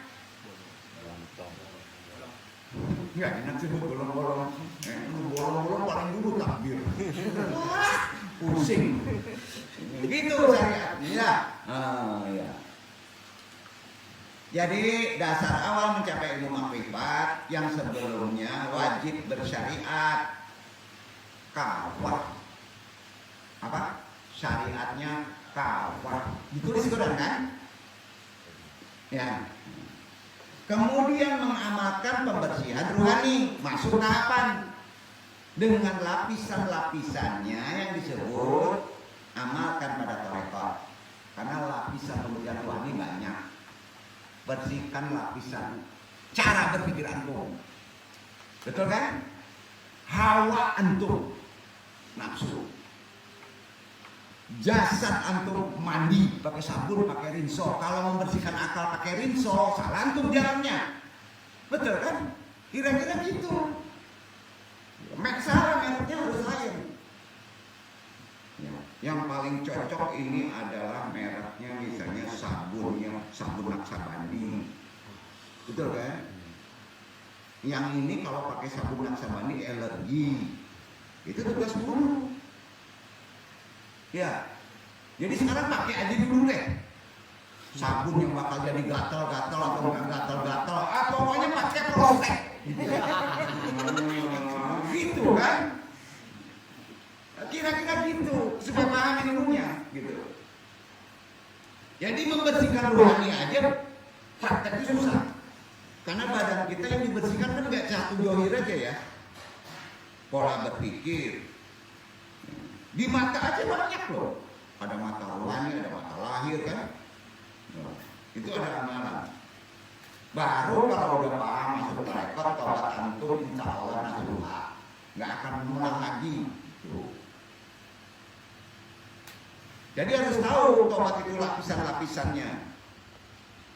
nggak enak sih bolong-bolong. Bolong-bolong paling dulu takbir. Pusing. Gitu syariatnya. Ya. Jadi dasar awal mencapai ilmu makrifat yang sebelumnya wajib bersyariat kafah. Apa? Syariatnya kafah. Ditulis Quran kan? Ya. Kemudian mengamalkan pembersihan rohani. Masuk kapan? Dengan lapisan-lapisannya yang disebut amalkan pada tarekat. Karena lapisan pembersihan rohani banyak. Bersihkan lapisan cara berpikir antum. Betul kan? Hawa antum, nafsu. Jasad antum mandi pakai sabun, pakai rinso. Kalau membersihkan akal pakai rinso, salah antum jalannya. Betul kan? Kira-kira gitu. Salah mereknya harus lain. Yang paling cocok ini adalah mereknya misalnya sabun Naksabandi. Betul kan? Yang ini kalau pakai sabun Naksabandi alergi. Itu tugas guru. Ya. Jadi sekarang pakai aja dulu deh. Sabun yang bakal jadi gatal-gatal atau enggak gatal-gatal. Pokoknya pakai prostek. Gitu kan? Kira-kira gitu supaya paham ilmunya gitu. Jadi membersihkan rohani aja prakteknya susah. Karena badan kita yang dibersihkan kan nggak satu johir aja ya. Pola berpikir. Di mata aja banyak loh. Ada mata rohani, ada mata lahir kan. Itu ada amalan. Baru kalau udah paham masuk tarekat, tobat antum insya Allah nasuha. Nggak akan mengulang lagi. Jadi harus tahu tobat itu lapisan-lapisannya.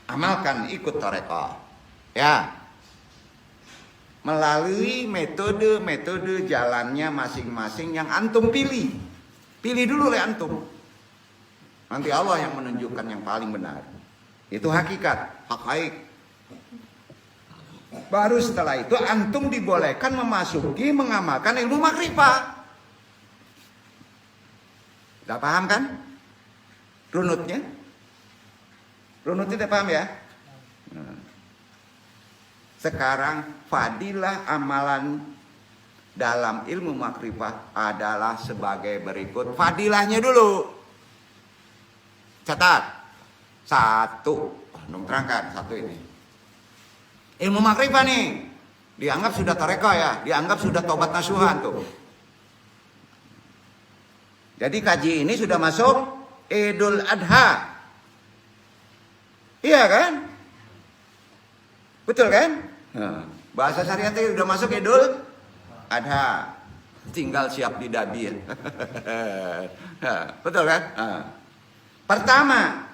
Amalkan ikut tarekat. Ya. Melalui metode-metode jalannya masing-masing yang antum pilih. Pilih dulu oleh antum. Nanti Allah yang menunjukkan yang paling benar. Itu hakikat, hakaik. Baru setelah itu antum dibolehkan memasuki mengamalkan ilmu makrifah. Udah paham kan? Runutnya udah paham ya? Nah. Sekarang fadilah amalan dalam ilmu makrifah adalah sebagai berikut. Fadilahnya dulu. Catat. 1. Terangkan 1 ini. Ilmu makrifah nih dianggap sudah tarekat ya, dianggap sudah tobat nasuhan tuh. Jadi kaji ini sudah masuk Idul Adha. Iya kan? Betul kan? Bahasa syariatnya sudah masuk Idul Adha. Tinggal siap didabi ya. Betul kan? Pertama,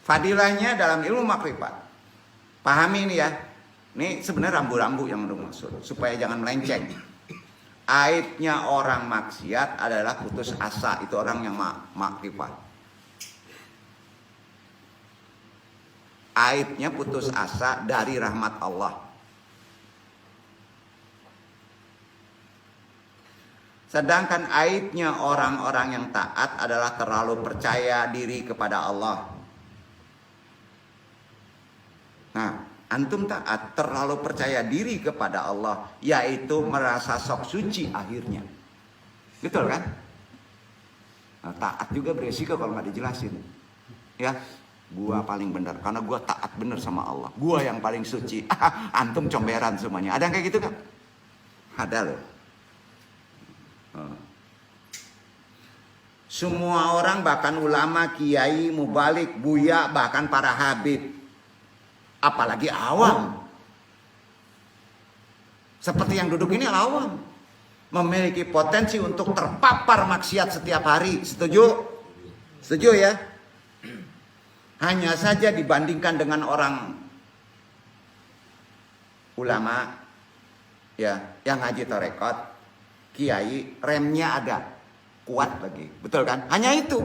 fadilahnya dalam ilmu makrifat. Pahami ini ya. Ini sebenarnya rambu-rambu yang udah maksud supaya jangan melenceng. Aibnya orang maksiat adalah putus asa. Itu orang yang makrifat. Aibnya putus asa dari rahmat Allah. Sedangkan aibnya orang-orang yang taat adalah terlalu percaya diri kepada Allah. Nah, antum taat terlalu percaya diri kepada Allah, yaitu merasa sok suci akhirnya. Betul kan? Nah, taat juga beresiko kalau nggak dijelasin. Ya, gua paling benar karena gua taat benar sama Allah. Gua yang paling suci. Antum comberan semuanya. Ada yang kayak gitu kan? Ada loh. Semua orang, bahkan ulama, kiai, mubalik, buya, bahkan para habib, apalagi awam, seperti yang duduk ini awam, memiliki potensi untuk terpapar maksiat setiap hari. Setuju? Setuju ya? Hanya saja dibandingkan dengan orang ulama ya yang ngaji tarekat, kiai, remnya ada, kuat lagi. Betul kan? Hanya itu.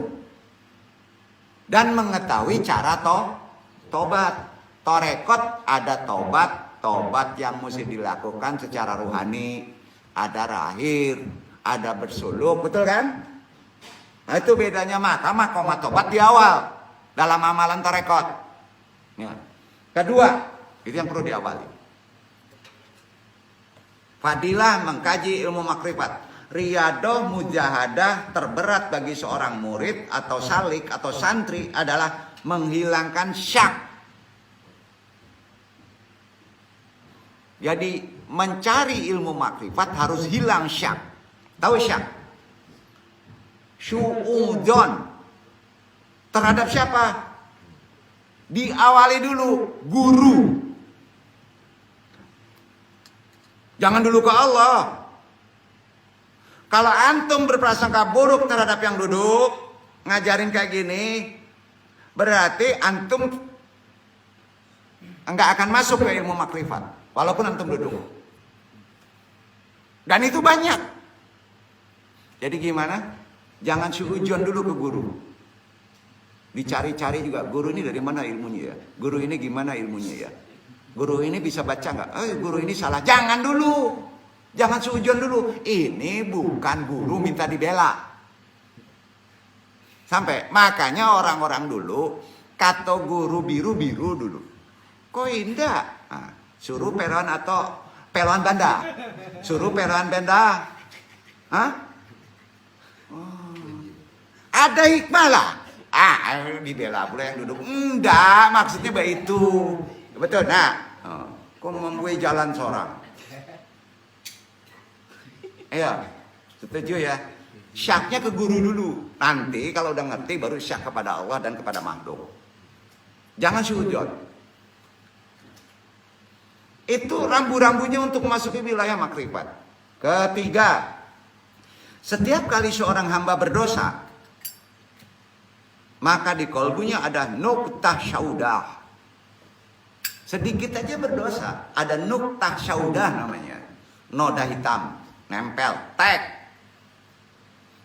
Dan mengetahui cara tobat. Tarekat ada tobat yang mesti dilakukan secara rohani, ada rahir, ada bersuluk, betul kan? Nah, itu bedanya makamah tobat di awal dalam amalan tarekat. Ya. Kedua, itu yang perlu diawali. Fadilah mengkaji ilmu makrifat. Riyadah mujahadah terberat bagi seorang murid atau salik atau santri adalah menghilangkan syak. Jadi mencari ilmu makrifat harus hilang syak. Tahu syak? Syu'udon. Terhadap siapa? Diawali dulu guru. Jangan dulu ke Allah. Kalau antum berprasangka buruk terhadap yang duduk ngajarin kayak gini, berarti antum enggak akan masuk ke ilmu makrifat walaupun antum duduk. Dan itu banyak. Jadi gimana? Jangan suujon dulu ke guru. Dicari-cari juga, guru ini dari mana ilmunya ya? Guru ini gimana ilmunya ya? Guru ini bisa baca nggak? Guru ini salah. Jangan dulu. Jangan suujon dulu. Ini bukan guru minta dibela. Sampai makanya orang-orang dulu kata guru biru-biru dulu. Kok indah? Nah, suruh peron atau peron banda. Suruh peron banda. Hah? Oh. Ada hikmah lah. Dibela pula yang duduk. Enggak, maksudnya begitu. Betul. Nah, kok membuat jalan seorang? Iya, setuju ya. Syaknya ke guru dulu. Nanti kalau udah ngerti baru syak kepada Allah dan kepada makhluk. Jangan suujon. Itu rambu-rambunya untuk memasuki wilayah makrifat. Ketiga, setiap kali seorang hamba berdosa, maka di kolbunya ada nuktah syaudah. Sedikit aja berdosa, ada nuktah syaudah namanya. Noda hitam. Nempel, tag.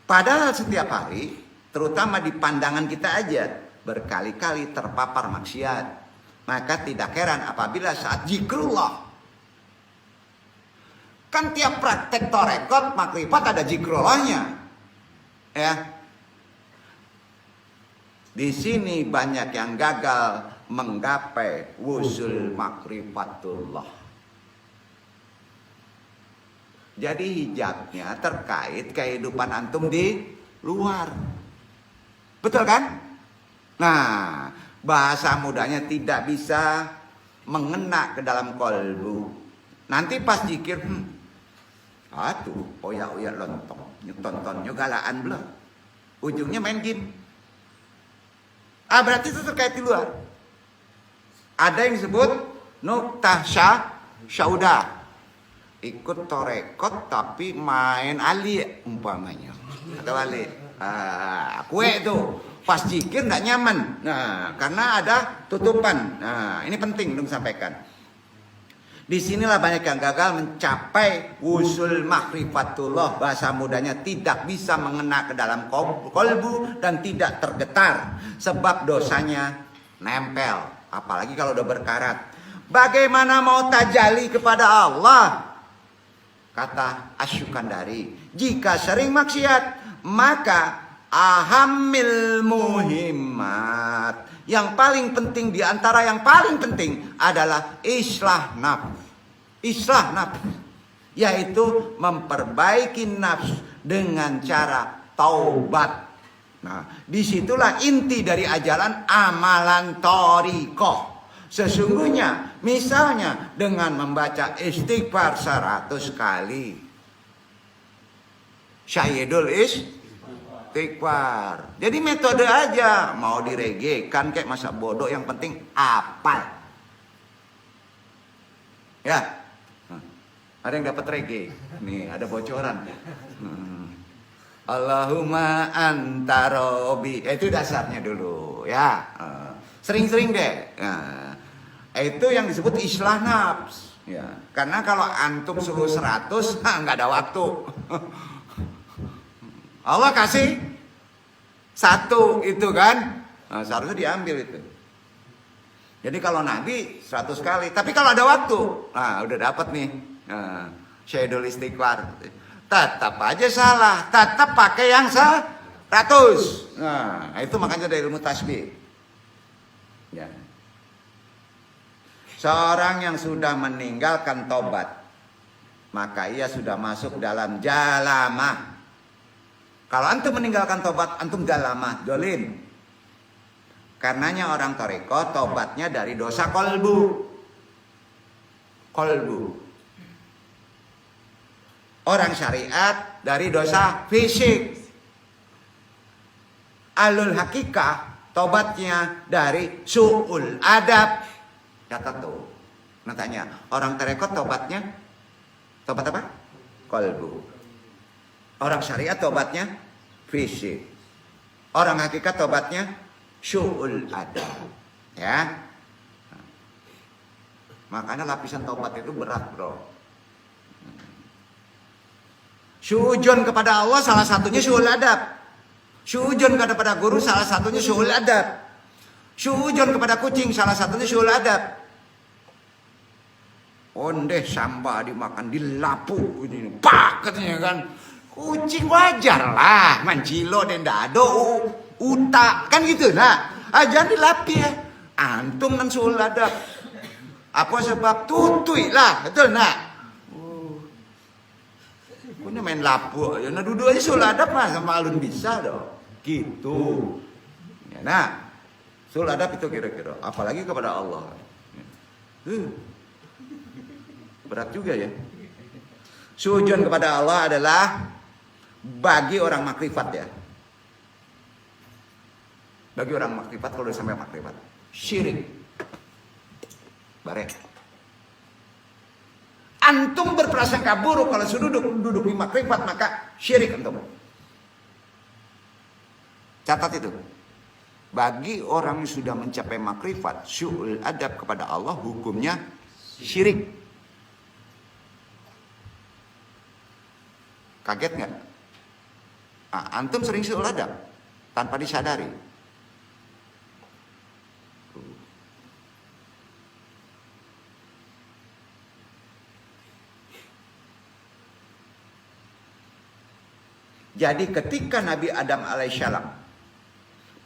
Padahal setiap hari, terutama di pandangan kita aja, berkali-kali terpapar maksiat. Maka tidak heran apabila saat zikrullah. Kan tiap praktek torekot, makrifat ada zikrullahnya. Ya. Di sini banyak yang gagal menggapai wusul makrifatullah. Jadi hijabnya terkait kehidupan antum di luar. Betul kan? Nah, bahasa mudanya tidak bisa mengena ke dalam kolbu. Nanti pas zikir, oya-oya lontong, tonton galaan belum. Ujungnya main game. Berarti itu terkait di luar. Ada yang disebut nuktah syaudah. Ikut torekot tapi main ali umpamanya. Atau ali. Kue itu pas zikir nggak nyaman. Nah, karena ada tutupan. Nah, ini penting untuk sampaikan. Disinilah banyak yang gagal mencapai wusul makrifatullah. Bahasa mudanya tidak bisa mengena ke dalam kolbu dan tidak tergetar. Sebab dosanya nempel. Apalagi kalau udah berkarat. Bagaimana mau tajalli kepada Allah? Kata Asy-Syukandari, jika sering maksiat, maka ahamil muhimmat. Yang paling penting di antara yang paling penting adalah islah nafs. Islah nafs, yaitu memperbaiki nafs dengan cara taubat. Nah, disitulah inti dari ajaran amalan thariqah. Sesungguhnya, misalnya dengan membaca istighfar 100 kali. Syahidul istighfar. Jadi metode aja. Mau diregekan kayak masa bodoh, yang penting apal. Ya. Ada yang dapat rege. Nih, ada bocoran. Allahumma anta robbi. Itu dasarnya dulu, ya. Sering-sering deh. Itu yang disebut islah nafs. Ya. Karena kalau antum suruh 100, nggak ada waktu. Allah kasih 1 itu kan. Nah, seharusnya diambil itu. Jadi kalau Nabi 100 kali. Tapi kalau ada waktu, nah udah dapat nih. Syahidul istighfar. Tetap aja salah. Tetap pakai yang 100. Nah, itu makanya ada ilmu tasbih. Ya. Seorang yang sudah meninggalkan tobat, maka ia sudah masuk dalam jalamah. Kalau antum meninggalkan tobat, antum jalamah, dolim. Karenanya orang toriko tobatnya dari dosa kolbu. Orang syariat dari dosa fisik. Alul hakikah tobatnya dari su'ul adab. Catat tuh. Nantinya orang toriko tobatnya tobat apa? Kolbu. Orang syariat tobatnya fisik. Orang hakikat tobatnya syu'ul adab. Ya. Makanya lapisan tobat itu berat, bro. Syu'ujun kepada Allah salah satunya syu'ul adab. Syu'ujun kepada guru salah satunya syu'ul adab. Syu'ujun kepada kucing salah satunya syu'ul adab. Ondeh sampah dimakan dilapu ini pak katanya kan. Kucing wajar lah, mancilo dan dado, utak kan gitu nah. Jangan dilapi ya. Antum nan sul adab. Apa sebab tutui lah, betul nak? Punya main lapu aja, nah duduk aja sul adab mah sama alun bisa dong. Gitu. Ya nah, sul adab itu kira-kira, apalagi kepada Allah. Berat juga ya. Sujud kepada Allah adalah bagi orang makrifat ya. Bagi orang makrifat kalau udah sampai makrifat. Syirik. Bare. Antum berprasangka buruk kalau sudah duduk di makrifat maka syirik antum. Catat itu. Bagi orang yang sudah mencapai makrifat, syu'ul adab kepada Allah hukumnya syirik. Kaget nggak? Antum sering syu'ul adab tanpa disadari. Jadi ketika Nabi Adam alaihissalam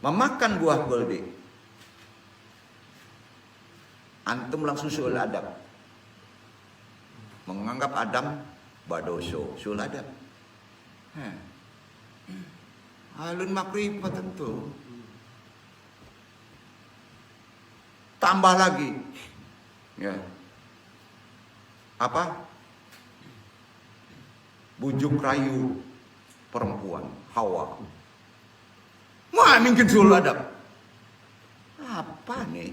memakan buah gulbi, antum langsung syu'ul adab, menganggap Adam badoso, syu'ul adab. Alun makrifat tentu. Tambah lagi. Ya. Apa? Bujuk rayu perempuan Hawa. Wah, mungkin syu'ul adab. Apa nih?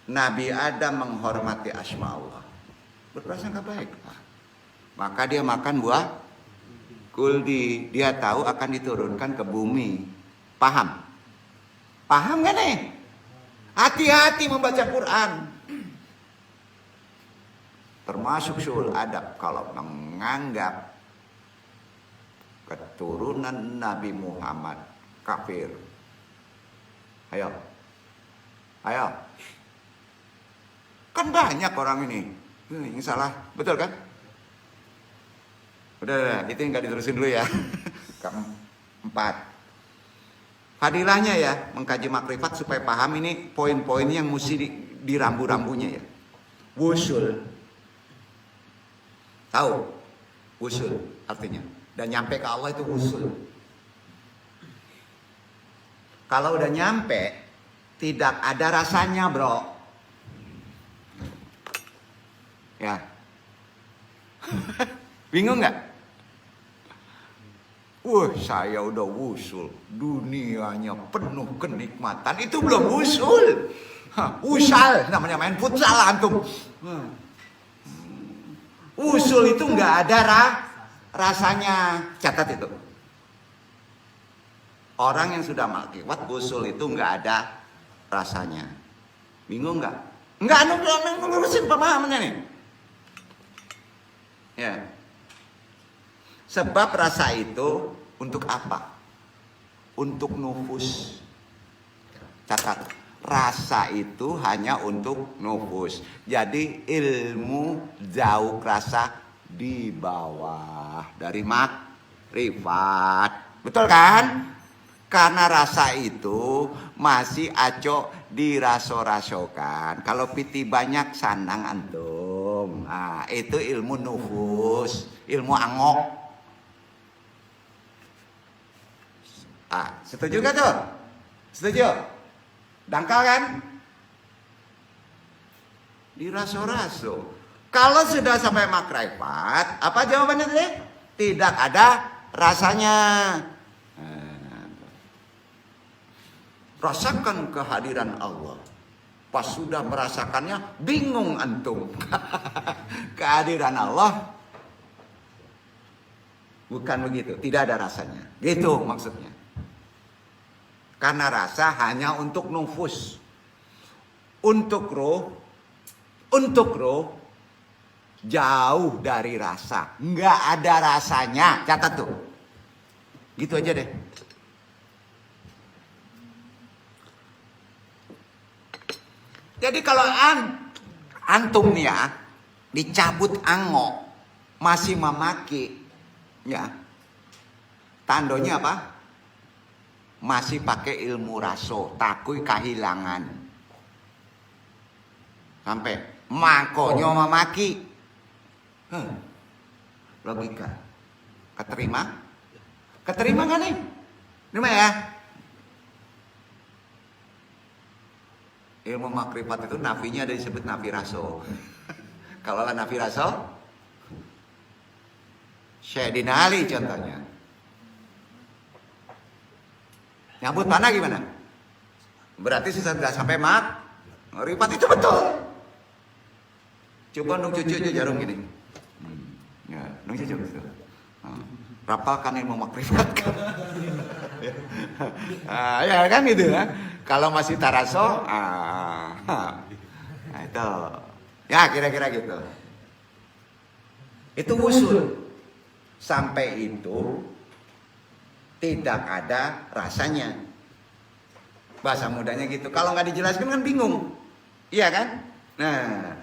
Nabi Adam menghormati asma Allah. Berprasangka baik. Maka dia makan buah kuldi. Dia tahu akan diturunkan ke bumi. Paham? Paham gak nih? Hati-hati membaca Quran. Termasuk syu'ul adab kalau menganggap keturunan Nabi Muhammad kafir. Ayo. Kan banyak orang ini. Ini salah, betul kan? Udah, itu yang gak diterusin dulu ya. Keempat. Fadilahnya ya, mengkaji makrifat supaya paham ini poin-poin yang mesti di rambu-rambunya ya. Wusul. Tahu? Wusul artinya. Dan nyampe ke Allah itu wusul. Kalau udah nyampe, tidak ada rasanya bro. Ya. Bingung nggak? Saya udah wusul, dunianya penuh kenikmatan. Itu belum wusul. Usal, namanya main futsal antum. Wusul itu nggak ada rasanya. Catat itu. Orang yang sudah makrifat wusul itu nggak ada rasanya. Bingung nggak? Nggak, ngurusin pemahamannya nih. Ya. Sebab rasa itu untuk apa? Untuk nufus. Catat. Rasa itu hanya untuk nufus. Jadi ilmu jauh rasa di bawah dari makrifat. Betul kan? Karena rasa itu masih acok diraso-rasokan. Kalau piti banyak sanang antum. Nah, itu ilmu nufus, ilmu angok. Setuju gak tuh? Setuju? Dangkal kan? Diraso-raso. Kalau sudah sampai makrifat, apa jawabannya tadi? Tidak ada rasanya. Rasakan kehadiran Allah. Pas sudah merasakannya, bingung antum. Kehadiran Allah bukan begitu, tidak ada rasanya. Gitu maksudnya. Karena rasa hanya untuk nufus. Untuk roh jauh dari rasa. Nggak ada rasanya. Catat tuh. Gitu aja deh. Jadi kalau antum nih ya, dicabut angok, masih memaki, ya, tandonya apa? Masih pakai ilmu raso, takui kehilangan. Sampai makonyo memaki. Logika. Keterima? Keterima gak nih? Terima ya? Ilmu makrifat itu nafinya ada disebut nafi raso. Kalau nafi raso, Syedina Ali contohnya. Nyambut mana gimana? Berarti sudah sampai makrifat itu betul. Coba nung cucu aja jarum gini. Ya, nung cucu. Rapalkan ilmu makrifat. Ya kan gitu kan. Kalau masih taraso, itu, ya kira-kira gitu. Itu usul. Sampai itu tidak ada rasanya. Bahasa mudanya gitu. Kalau nggak dijelaskan kan bingung, iya kan? Nah,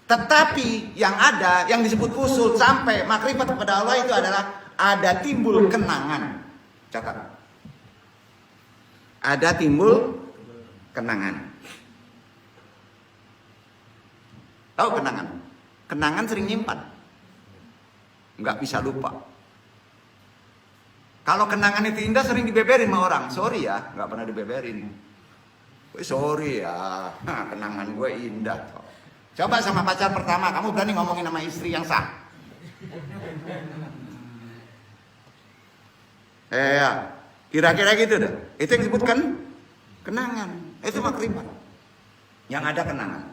tetapi yang ada, yang disebut usul sampai makrifat kepada Allah itu adalah ada timbul kenangan. Catat. Ada timbul kenangan. Tahu kenangan? Kenangan sering nyimpan. Nggak bisa lupa. Kalau kenangan itu indah sering dibeberin sama orang. Sorry ya, nggak pernah dibeberin. Sorry ya, kenangan gue indah. Coba sama pacar pertama, kamu berani ngomongin sama istri yang sah? Ya, kira-kira gitu deh. Itu yang disebutkan kenangan. Itu makrifat. Yang ada kenangan.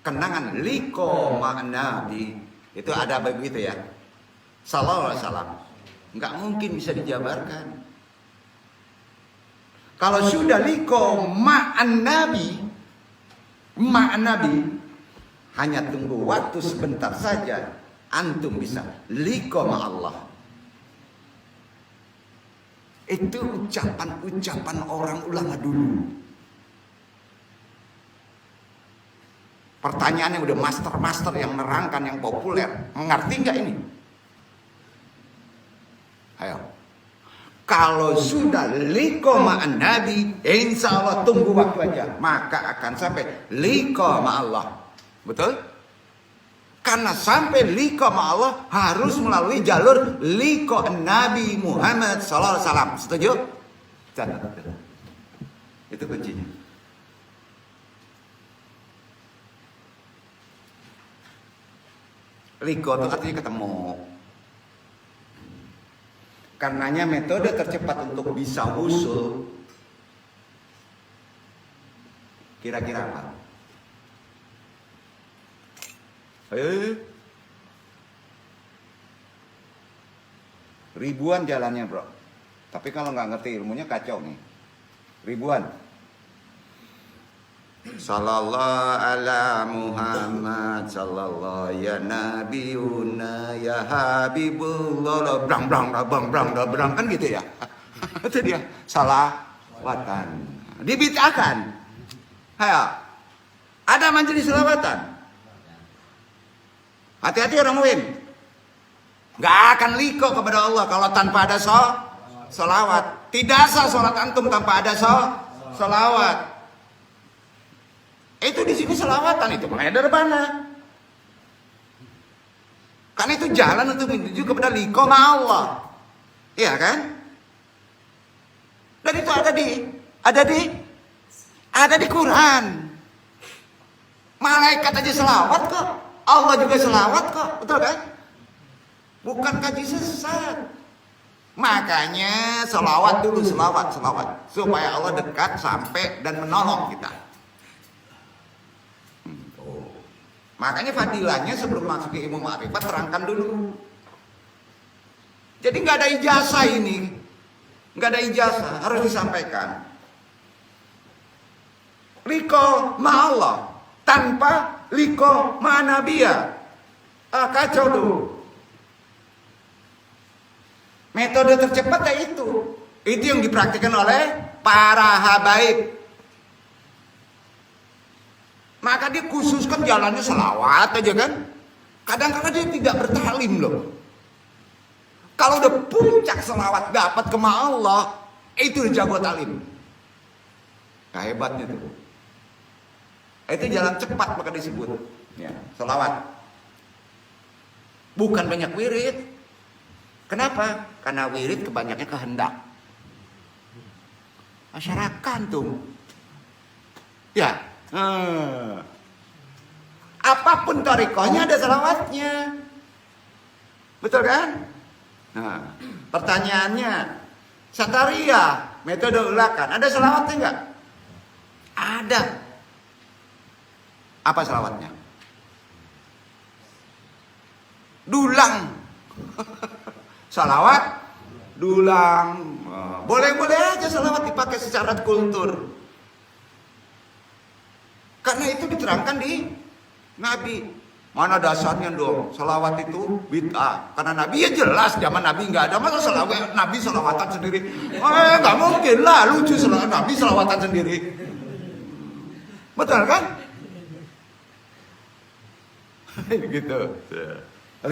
Kenangan liko ma'nabi. Itu ada begitu ya. Sallallahu alaihi wasallam. Nggak mungkin bisa dijabarkan. Kalau sudah liko ma'nabi, hanya tunggu waktu sebentar saja antum bisa liko ma'allah. Itu ucapan-ucapan orang ulama dulu. Pertanyaan yang udah master-master yang nerangkan, yang populer. Mengerti nggak ini? Ayo. Kalau sudah liko ma'an nabi, insya Allah tunggu waktu aja. Maka akan sampai liko ma'allah. Betul? Karena sampai liko ma'allah harus melalui jalur liko Nabi Muhammad SAW. Setuju? Itu kuncinya. Liko itu artinya ketemu. Karenanya metode tercepat untuk bisa usul kira-kira apa? Ribuan jalannya bro. Tapi kalau nggak ngerti ilmunya kacau nih. Ribuan. Sallallahu ala Muhammad sallallahu ya nabiyuna ya habibullah brang kan gitu ya. Itu dia salawatan. Dibid'ahkan. Hayo. Ada majelis salawatan. Hati-hati orang lain. Gak akan liko kepada Allah kalau tanpa ada Salawat. Tidak sah sholat antum tanpa ada salawat. Itu di sini salawatan itu makanya darbana. Karena itu jalan untuk menuju kepada liqa Allah. Iya kan? Dan itu ada di Quran. Malaikat aja selawat kok. Allah juga selawat kok. Betul kan? Bukan kaji sesat. Makanya selawat dulu, selawat. Supaya Allah dekat sampai dan menolong kita. Makanya fadilahnya sebelum masuk ke ilmu ma'rifat terangkan dulu. Jadi nggak ada ijazah ini. Nggak ada ijazah, harus disampaikan. Liko ma'allah tanpa liko ma'anabiyah. Kacau dulu. Metode tercepat ya itu. Itu yang dipraktikkan oleh para habaib. Maka dia khususkan jalannya selawat aja kan. Kadang-kadang dia tidak bertalim loh. Kalau udah puncak selawat dapat ke Allah, itu udah jago talim. Nah, hebatnya tuh. Itu jalan cepat maka disebut. Ya, selawat. Bukan banyak wirid. Kenapa? Karena wirid kebanyakan kehendak masyarakat tuh. Ya. Apapun tarikohnya ada salawatnya. Betul kan? Nah, pertanyaannya, Sataria, metode ulakan, ada salawatnya enggak? Ada. Apa salawatnya? Dulang. Salawat, dulang. Boleh-boleh aja salawat dipakai secara kultur. Karena itu diterangkan di Nabi. Mana dasarnya dong? Salawat itu bid'ah. Karena Nabi ya jelas zaman Nabi nggak ada. Masa salawat Nabi salawatan sendiri? Nggak mungkin lah. Lucu Nabi salawatan sendiri. Betul kan? Gitu. 5.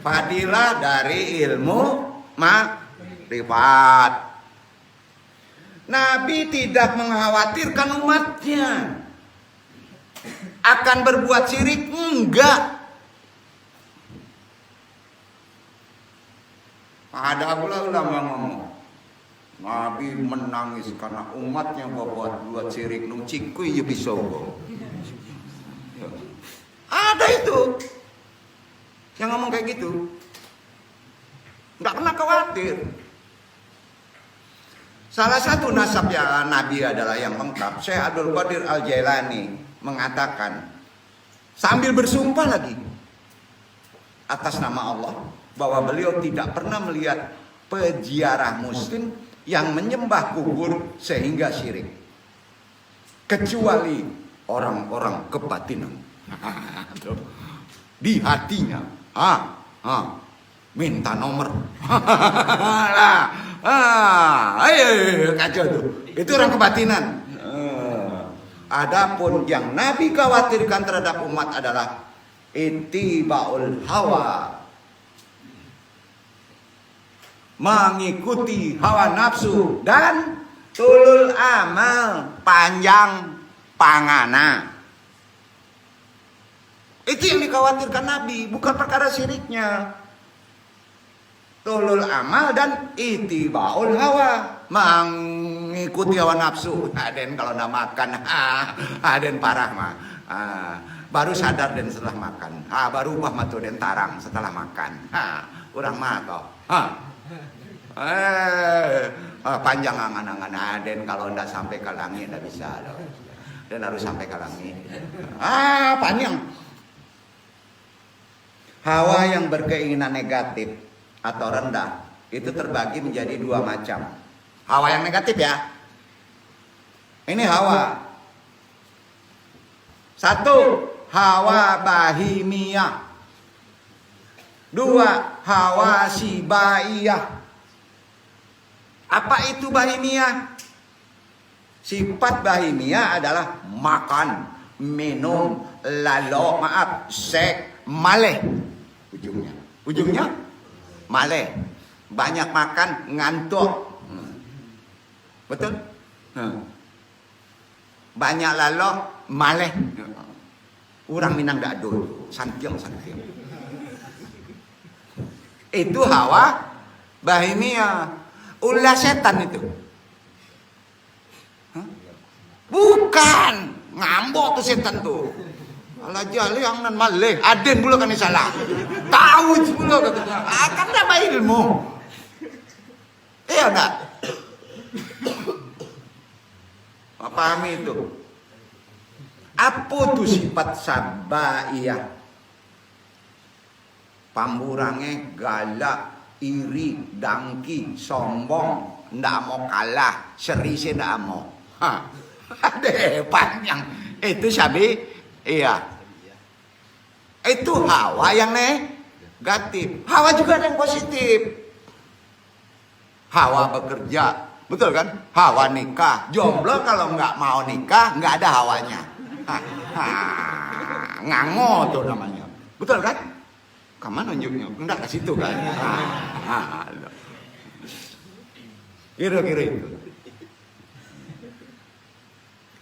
Fadilah dari ilmu ma'rifat. Nabi tidak mengkhawatirkan umatnya akan berbuat syirik, enggak. Ada pula ulama ngomong, Nabi menangis karena umatnya buat syirik, nung cikui ya bisa. Ada itu yang ngomong kayak gitu, enggak pernah khawatir. Salah satu nasab ya Nabi adalah yang lengkap. Syekh Abdul Qadir Al-Jailani mengatakan sambil bersumpah lagi atas nama Allah bahwa beliau tidak pernah melihat peziarah muslim yang menyembah kubur sehingga syirik kecuali orang-orang kebatinan di hatinya. Minta nomor. Ayo kacau tuh. Itu orang kebatinan. Adapun yang Nabi khawatirkan terhadap umat adalah ittibaul hawa. Mengikuti hawa nafsu dan tulul amal, panjang pangana. Itu yang dikhawatirkan Nabi, bukan perkara syiriknya. Tulul amal dan itibaul hawa, mengikuti hawa nafsu. Aden kalau nak makan, aden parah mah. Baru sadar dan setelah makan. Baru ubah matu dan tarang setelah makan. Kurang mah kok. Panjang angan-angan aden kalau ndak sampai ke langit ndak bisa loh. Dan harus sampai ke langit. Panjang. Hawa yang berkeinginan negatif atau rendah itu terbagi menjadi 2 macam. Hawa yang negatif ya. Ini hawa. 1, hawa bahimiyah. 2, hawa sibaiyah. Apa itu bahimiyah? Sifat bahimiyah adalah makan, minum, seks, maleh. Ujungnya maleh. banyak makan ngantuk. Betul? Banyak lalok maleh. Orang Minang dak do, santiang. Itu hawa bahimia, ulah setan itu. Bukan, ngambok tuh setan tuh. Alah jali yang nan maleh, aden pula kan salah. Tahu pula katanya. Akan dapat ilmu. Iya enggak? Pahami itu. Apa tuh sifat sabaiyah? Pamburange galak, iri, dangki, sombong, ndak mau kalah, serise ndak mau. Ada panjang. Itu sabi, iya. Itu hawa yang negatif. Hawa juga ada yang positif. Hawa bekerja, betul kan? Hawa nikah, jomblo kalau nggak mau nikah nggak ada hawanya. Ngango tuh namanya, betul kan? Kamu nunjuknya, enggak ke situ kan? Kira-kira itu.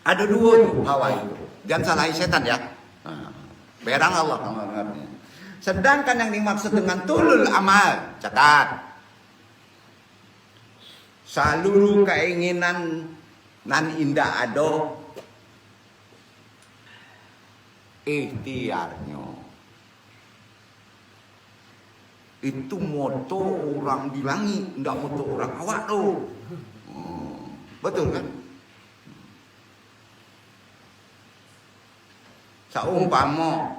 Ada dua tuh hawa itu. Jangan salahi setan ya. Berang Allah. Sedangkan yang dimaksud dengan tulul amal, catat. Seluruh keinginan nan indah ado ikhtiarnya. Itu moto orang bilangi, ndak moto orang awak tuh. Betul kan? Saumpama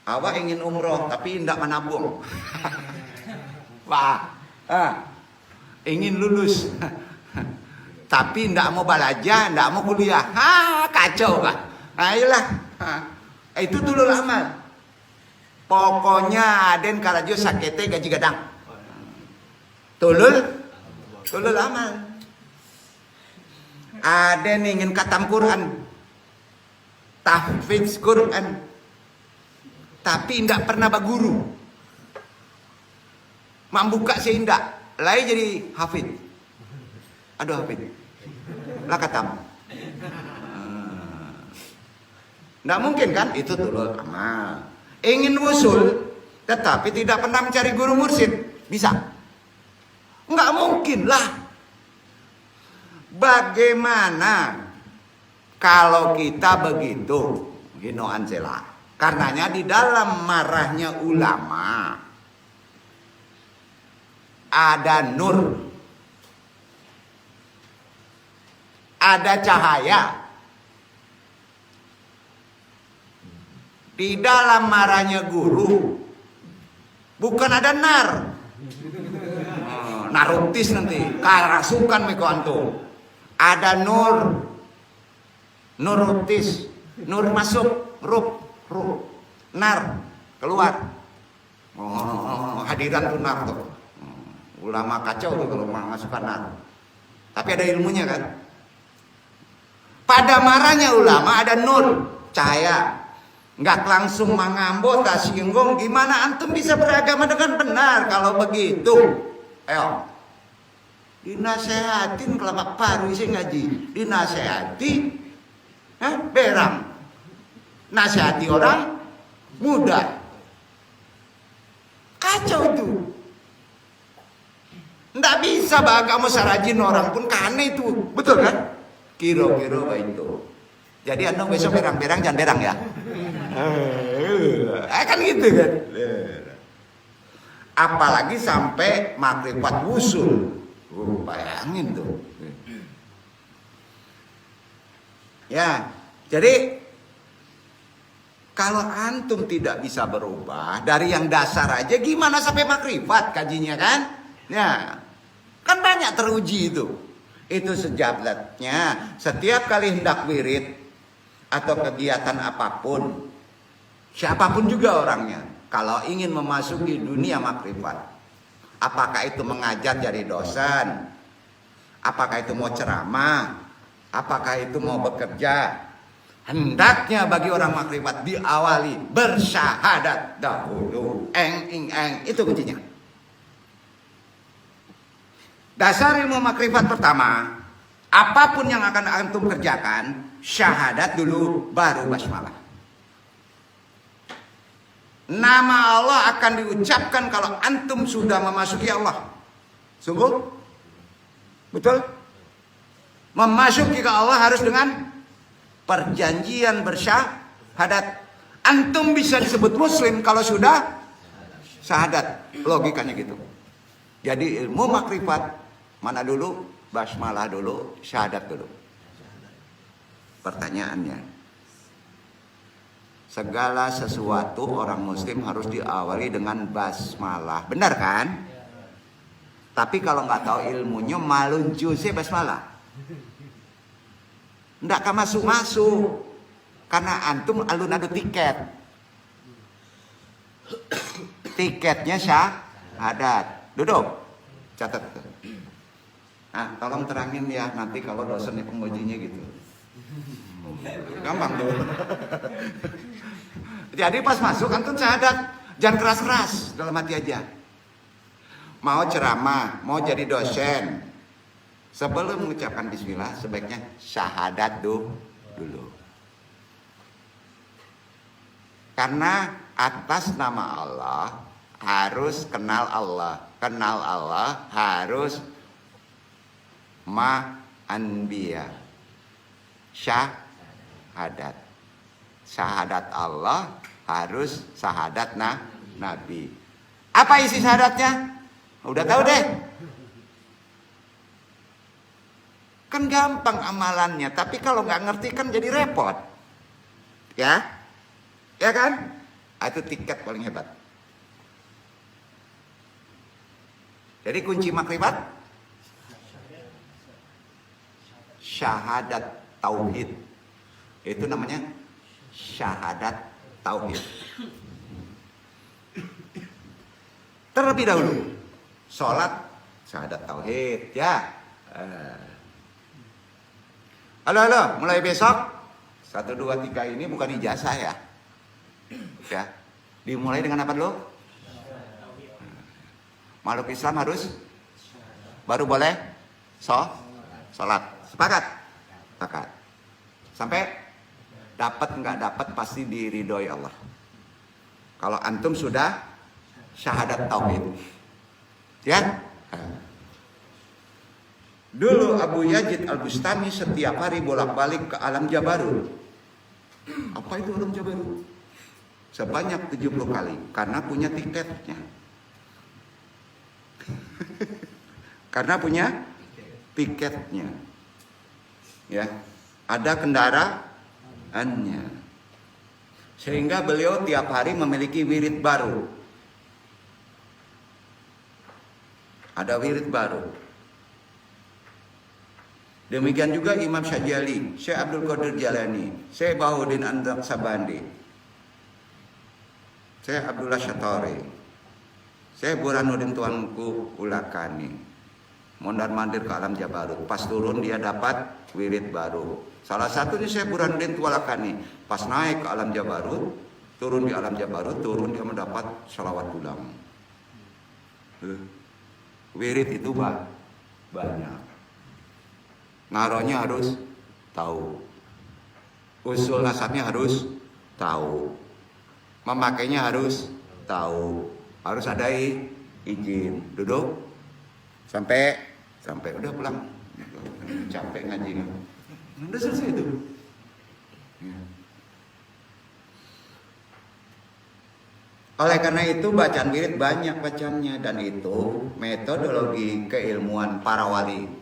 awak ingin umroh tapi ndak menabung. Wah, ingin lulus tapi ndak mau belajar, ndak mau kuliah. Kacau kan? Nah, iyalah. Itu dulu amal. Pokoknya aden karajo sakete gaji gadang. Tulul amal. Aden ingin khatam Quran, tahfidz Quran, tapi ndak pernah baguru. Mambuka seindak, lai jadi hafid. Aduh hafid. Lah khatam. Nggak mungkin kan? Itu tulul amal. Ingin wusul, tetapi tidak pernah mencari guru mursyid. Bisa? Nggak mungkin lah. Bagaimana kalau kita begitu? Gino Ansela. Karenanya di dalam marahnya ulama ada nur, ada cahaya. Di dalam marahnya guru bukan ada nar. Naruktis nanti karasukan meko antum. Ada nur. Nuruktis, nur masuk, ruh, nar keluar. Hadiran tuh nar tuh. Ulama kacau tuh kalau masukkan nar. Tapi ada ilmunya kan. Pada marahnya ulama ada nur, cahaya. Nggak langsung mengambo, tak singgung. Gimana antum bisa beragama dengan benar kalau begitu? Ayo, dinasehatin kelamak paru isi ngaji, dinasehati, berang, nasihati orang muda, kacau itu. Nggak bisa kamu sarajin orang pun kane itu, betul kan? Kiro-kiro itu. Jadi anda besok berang-berang jangan berang ya. Kan gitu kan. Apalagi sampai makrifat wusul. Bayangin tuh. Ya, jadi kalau antum tidak bisa berubah dari yang dasar aja, gimana sampai makrifat kajinya kan? Ya, kan banyak teruji itu. Itu sejablatnya. Setiap kali hendak wirid atau kegiatan apapun, siapapun juga orangnya, kalau ingin memasuki dunia makrifat, apakah itu mengajar jadi dosen, apakah itu mau ceramah, apakah itu mau bekerja, hendaknya bagi orang makrifat diawali bersyahadat dahulu. Eng, itu kuncinya. Dasar ilmu makrifat pertama, apapun yang akan antum kerjakan, syahadat dulu baru basmalah. Nama Allah akan diucapkan kalau antum sudah memasuki Allah. Sungguh? Betul? Memasuki ke Allah harus dengan perjanjian bersyahadat. Antum bisa disebut muslim kalau sudah syahadat. Logikanya gitu. Jadi ilmu makrifat mana dulu? Basmalah dulu, syahadat dulu. Pertanyaannya, segala sesuatu orang muslim harus diawali dengan basmalah. Benar kan? Tapi kalau nggak tahu ilmunya maluncu sih basmalah. Nggak akan masuk-masuk. Karena antum alun adu tiket. Tiketnya syahadat. Duduk. Catat. Nah, tolong terangin ya nanti kalau dosennya pengujinya gitu. Gampang tuh. Jadi pas masuk antum syahadat. Jangan keras-keras dalam hati aja. Mau ceramah, mau jadi dosen. Sebelum mengucapkan bismillah sebaiknya syahadat dulu. Karena atas nama Allah harus kenal Allah. Kenal Allah harus anbiya. Syahadat. Syahadat Allah harus syahadat Nabi. Apa isi syahadatnya? Udah tahu deh. Kan gampang amalannya, tapi kalau nggak ngerti kan jadi repot. Ya? Ya kan? Itu tiket paling hebat. Jadi kunci makrifat syahadat tauhid. Itu namanya syahadat tauhid. Terlebih dahulu sholat syahadat tauhid ya. Halo, mulai besok 1, 2, 3 ini bukan ijazah ya. Ya. Dimulai dengan apa dulu? Makhluk Islam harus baru boleh sholat. Sepakat? Sepakat. Sampai dapat nggak dapat pasti diridhoi Allah. Kalau antum sudah syahadat tauhid. Ya? Dulu Abu Yazid Al-Bustami setiap hari bolak-balik ke alam Jabarut. Apa itu alam Jabarut? Sebanyak 70 kali karena punya tiketnya. Karena punya tiketnya. Ya, ada kendaraannya. Sehingga beliau tiap hari memiliki wirid baru. Ada wirid baru. Demikian juga Imam Syajali, Syekh Abdul Qadir Jalani, Syekh Bahuddin An-Naqsabandi, Syekh Abdullah Syatari, Syekh Burhanuddin Tuanku Ulakani, mondar mandir ke alam Jabarut. Pas turun dia dapat wirid baru. Salah satunya Syekh Burhanuddin Tualakani. Pas naik ke alam Jabarut, turun di alam Jabarut, turun dia mendapat sholawat ulang. Wirid itu banyak. Ngaronya harus tahu. Usul nasabnya harus tahu. Memakainya harus tahu. Harus ada izin. Duduk. Sampai udah pulang. Capek ngaji. Udah selesai itu. Oleh karena itu bacaan wirid banyak bacaannya. Dan itu metodologi keilmuan para wali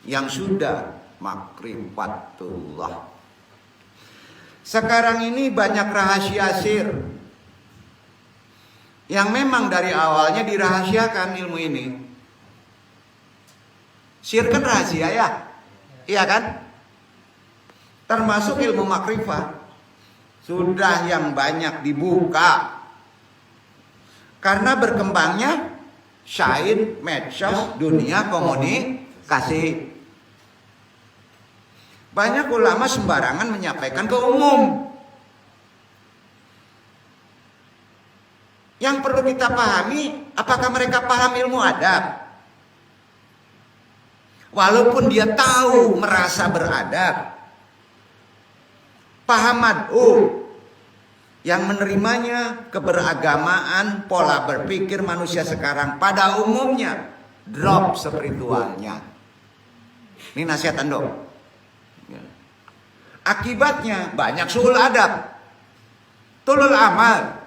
yang sudah makrifatullah. Sekarang ini banyak rahasia sir yang memang dari awalnya dirahasiakan ilmu ini. Sir kan rahasia ya, iya kan? Termasuk ilmu makrifat sudah yang banyak dibuka karena berkembangnya syair, medsos, dunia komunikasi. Banyak ulama sembarangan menyampaikan ke umum. Yang perlu kita pahami, apakah mereka paham ilmu adab? Walaupun dia tahu merasa beradab. Paham mad'u yang menerimanya keberagamaan, pola berpikir manusia sekarang pada umumnya drop spiritualnya. Ini nasihat Ando. Akibatnya banyak suul adab, tulul amal.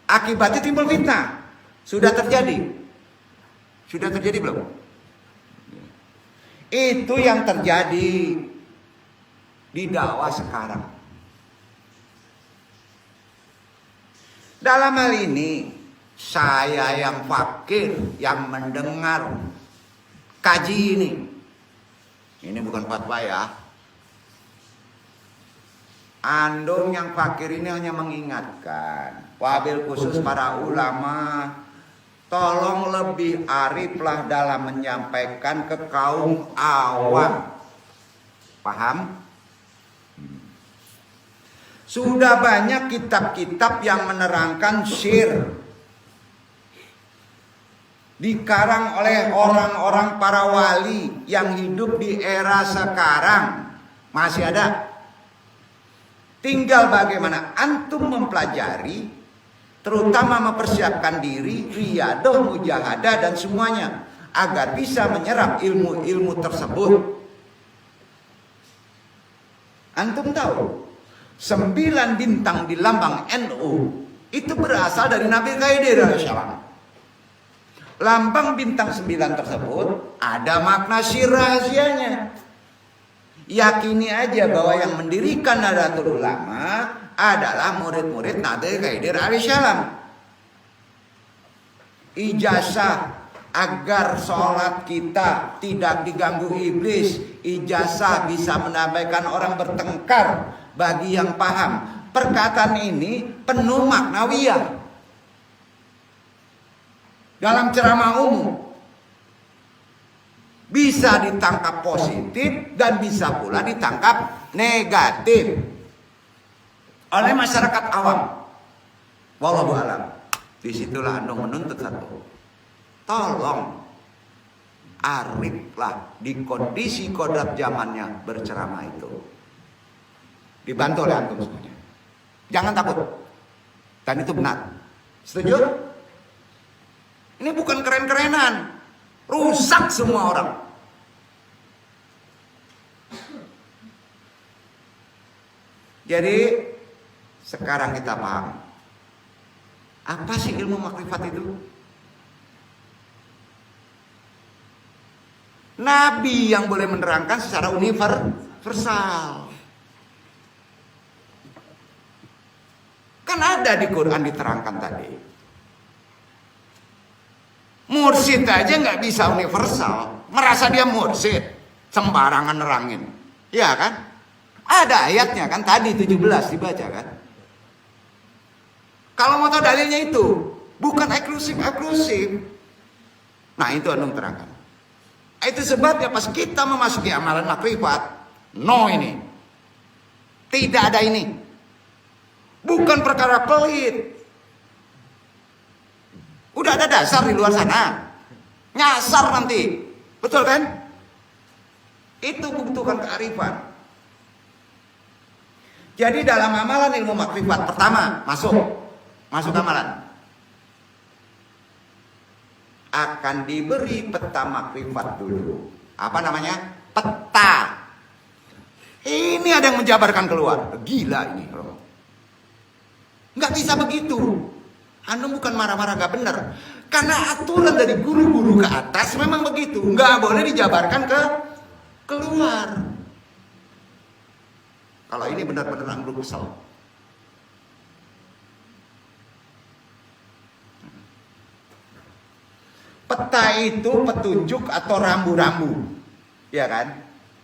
Akibatnya timbul fitnah. Sudah terjadi. Sudah terjadi belum? Itu yang terjadi di dakwah sekarang. Dalam hal ini, saya yang fakir, yang mendengar kaji ini bukan fatwa ya. Andung yang fakir ini hanya mengingatkan, wabil khusus para ulama, tolong lebih ariflah dalam menyampaikan ke kaum awam. Paham? Sudah banyak kitab-kitab yang menerangkan syir, dikarang oleh orang-orang para wali yang hidup di era sekarang. Masih ada. Tinggal bagaimana antum mempelajari, terutama mempersiapkan diri, riyadah, mujahadah dan semuanya agar bisa menyerap ilmu-ilmu tersebut. Antum tahu 9 bintang di lambang NU itu berasal dari Nabi Khidir alaihissalam. Lambang bintang 9 tersebut ada makna syir rahasianya. Yakini aja bahwa yang mendirikan Nahdlatul Ulama adalah murid-murid Nabi Khidir alaihissalam. Ijazah agar sholat kita tidak diganggu iblis, ijazah bisa menambahkan orang bertengkar. Bagi yang paham, perkataan ini penuh maknawiyah. Dalam ceramah umum bisa ditangkap positif dan bisa pula ditangkap negatif oleh masyarakat awam. Wallahu a'lam. Disitulah Anda menuntut satu. Tolong ariflah di kondisi kodrat zamannya berceramah itu. Dibantu oleh antum semuanya. Jangan takut. Dan itu benar. Setuju? Ini bukan keren-kerenan. Rusak semua orang. Jadi sekarang kita paham. Apa sih ilmu makrifat itu? Nabi yang boleh menerangkan secara universal. Kan ada di Quran diterangkan tadi. Mursyid aja nggak bisa universal. Merasa dia mursyid. Sembarangan nerangin. Iya kan? Ada ayatnya kan tadi 17 dibaca kan. Kalau mau tahu dalilnya itu. Bukan eksklusif. Nah itu Anung terangkan. Itu sebabnya pas kita memasuki amalan makrifat. No ini. Tidak ada ini. Bukan perkara pelit. Udah ada dasar di luar sana. Nyasar nanti. Betul kan? Itu membutuhkan kearifan. Jadi dalam amalan ilmu makrifat pertama masuk amalan. Akan diberi peta makrifat dulu. Apa namanya? Peta. Ini ada yang menjabarkan keluar. Gila ini. Nggak bisa begitu. Anda bukan marah-marah nggak benar. Karena aturan dari guru-guru ke atas memang begitu. Nggak boleh dijabarkan keluar. Kalau ini benar-benar anggur kesel. Peta itu petunjuk atau rambu-rambu. Ya kan?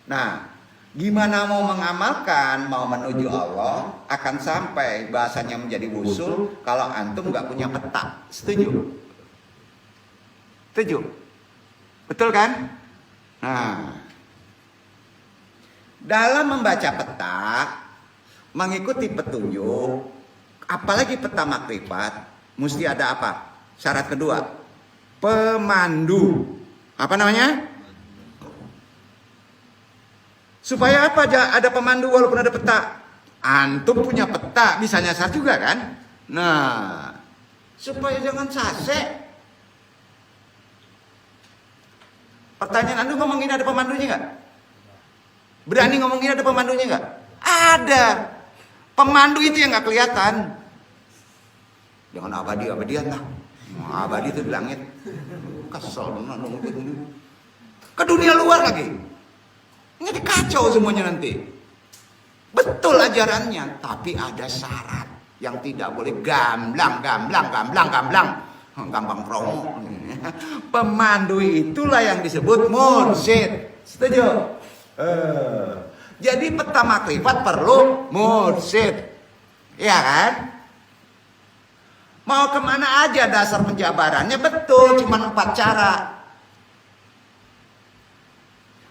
Nah, gimana mau mengamalkan, mau menuju Allah, akan sampai bahasanya menjadi usul kalau antum nggak punya peta. Setuju? Setuju? Betul kan? Nah, dalam membaca peta, mengikuti petunjuk, apalagi peta makrifat, mesti ada apa? Syarat kedua, pemandu. Apa namanya? Supaya apa? Ada pemandu walaupun ada peta. Antum punya peta, bisa nyasar juga kan? Nah, supaya jangan sasek. Pertanyaan antum, ngomongin ada pemandunya nggak? Berani ngomongin ada pemandunya nggak? Ada. Pemandu itu yang nggak kelihatan. Jangan abadi-abadian lah. Abadi itu di langit. Kesel nunggu. Ke dunia luar lagi. Ini kacau semuanya nanti. Betul ajarannya, tapi ada syarat yang tidak boleh gamblang. Gampang promo. Pemandu itulah yang disebut mursyid. Setuju? Jadi peta makrifat perlu mursyid. Ya kan? Mau kemana aja dasar penjabarannya betul, cuma 4 cara.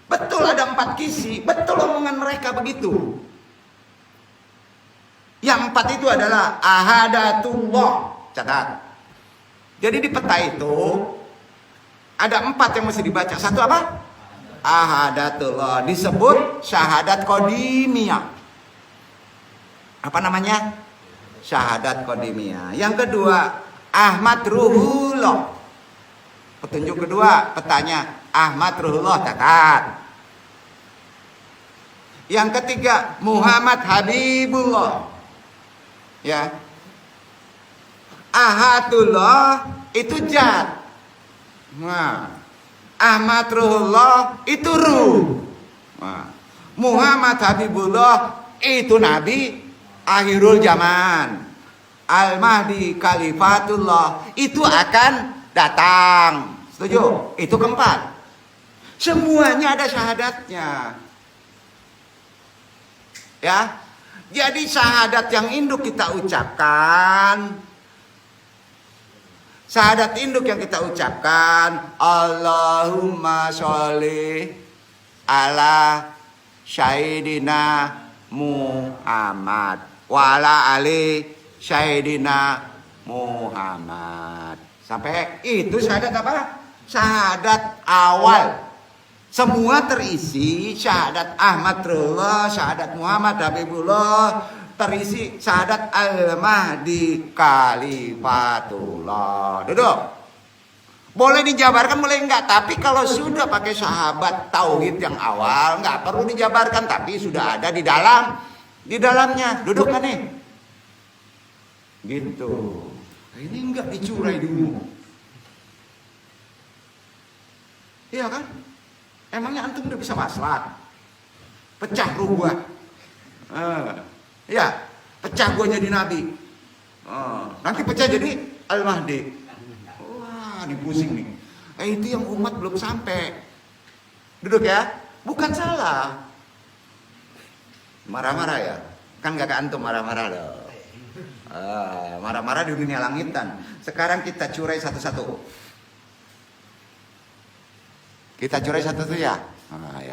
Betul ada 4 kisi, betul omongan mereka begitu. Yang 4 itu adalah ahadatullah. Catat. Jadi di peta itu ada 4 yang mesti dibaca. Satu apa? Ahadatullah. Disebut syahadat qadimiyah. Apa namanya? Syahadat qadimiyah. Yang kedua, Ahmad Ruhullah. Petunjuk kedua, petanya Ahmad Ruhullah, catat. Yang ketiga, Muhammad Habibullah. Ya. Ahadullah itu zat. Nah, Ahmad Ruhullah itu ruh. Nah, Muhammad Habibullah itu nabi akhirul zaman. Al-Mahdi Khalifatullah itu akan datang. Setuju? Itu keempat. Semuanya ada syahadatnya. Ya. Jadi syahadat yang induk kita ucapkan. Syahadat induk yang kita ucapkan, Allahumma sholli ala Sayyidina Muhammad wa ala ali Sayyidina Muhammad. Sampai itu syahadat apa? Syahadat awal. Semua terisi syahadat Ahmad Ruhullah, syahadat Muhammad Habibullah, terisi syahadat Al-Mahdi Khalifatullah. Duduk. Boleh dijabarkan, boleh enggak. Tapi kalau sudah pakai sahabat tauhid yang awal, enggak perlu dijabarkan. Tapi sudah ada di dalamnya. Duduk kan nih? Gitu. Ini enggak dicurai dulu. Iya kan? Emangnya antum udah bisa maslahat? Pecah ruh gua. Ya, pecah gua jadi nabi. Nanti pecah jadi Al-Mahdi. Wah, ini pusing nih. Itu yang umat belum sampai. Duduk ya. Bukan salah. Marah-marah ya? Kan gak ke antum marah-marah loh. Marah-marah di dunia langitan. Sekarang kita curai satu-satu. Kita curai satu-satu ya. Ya.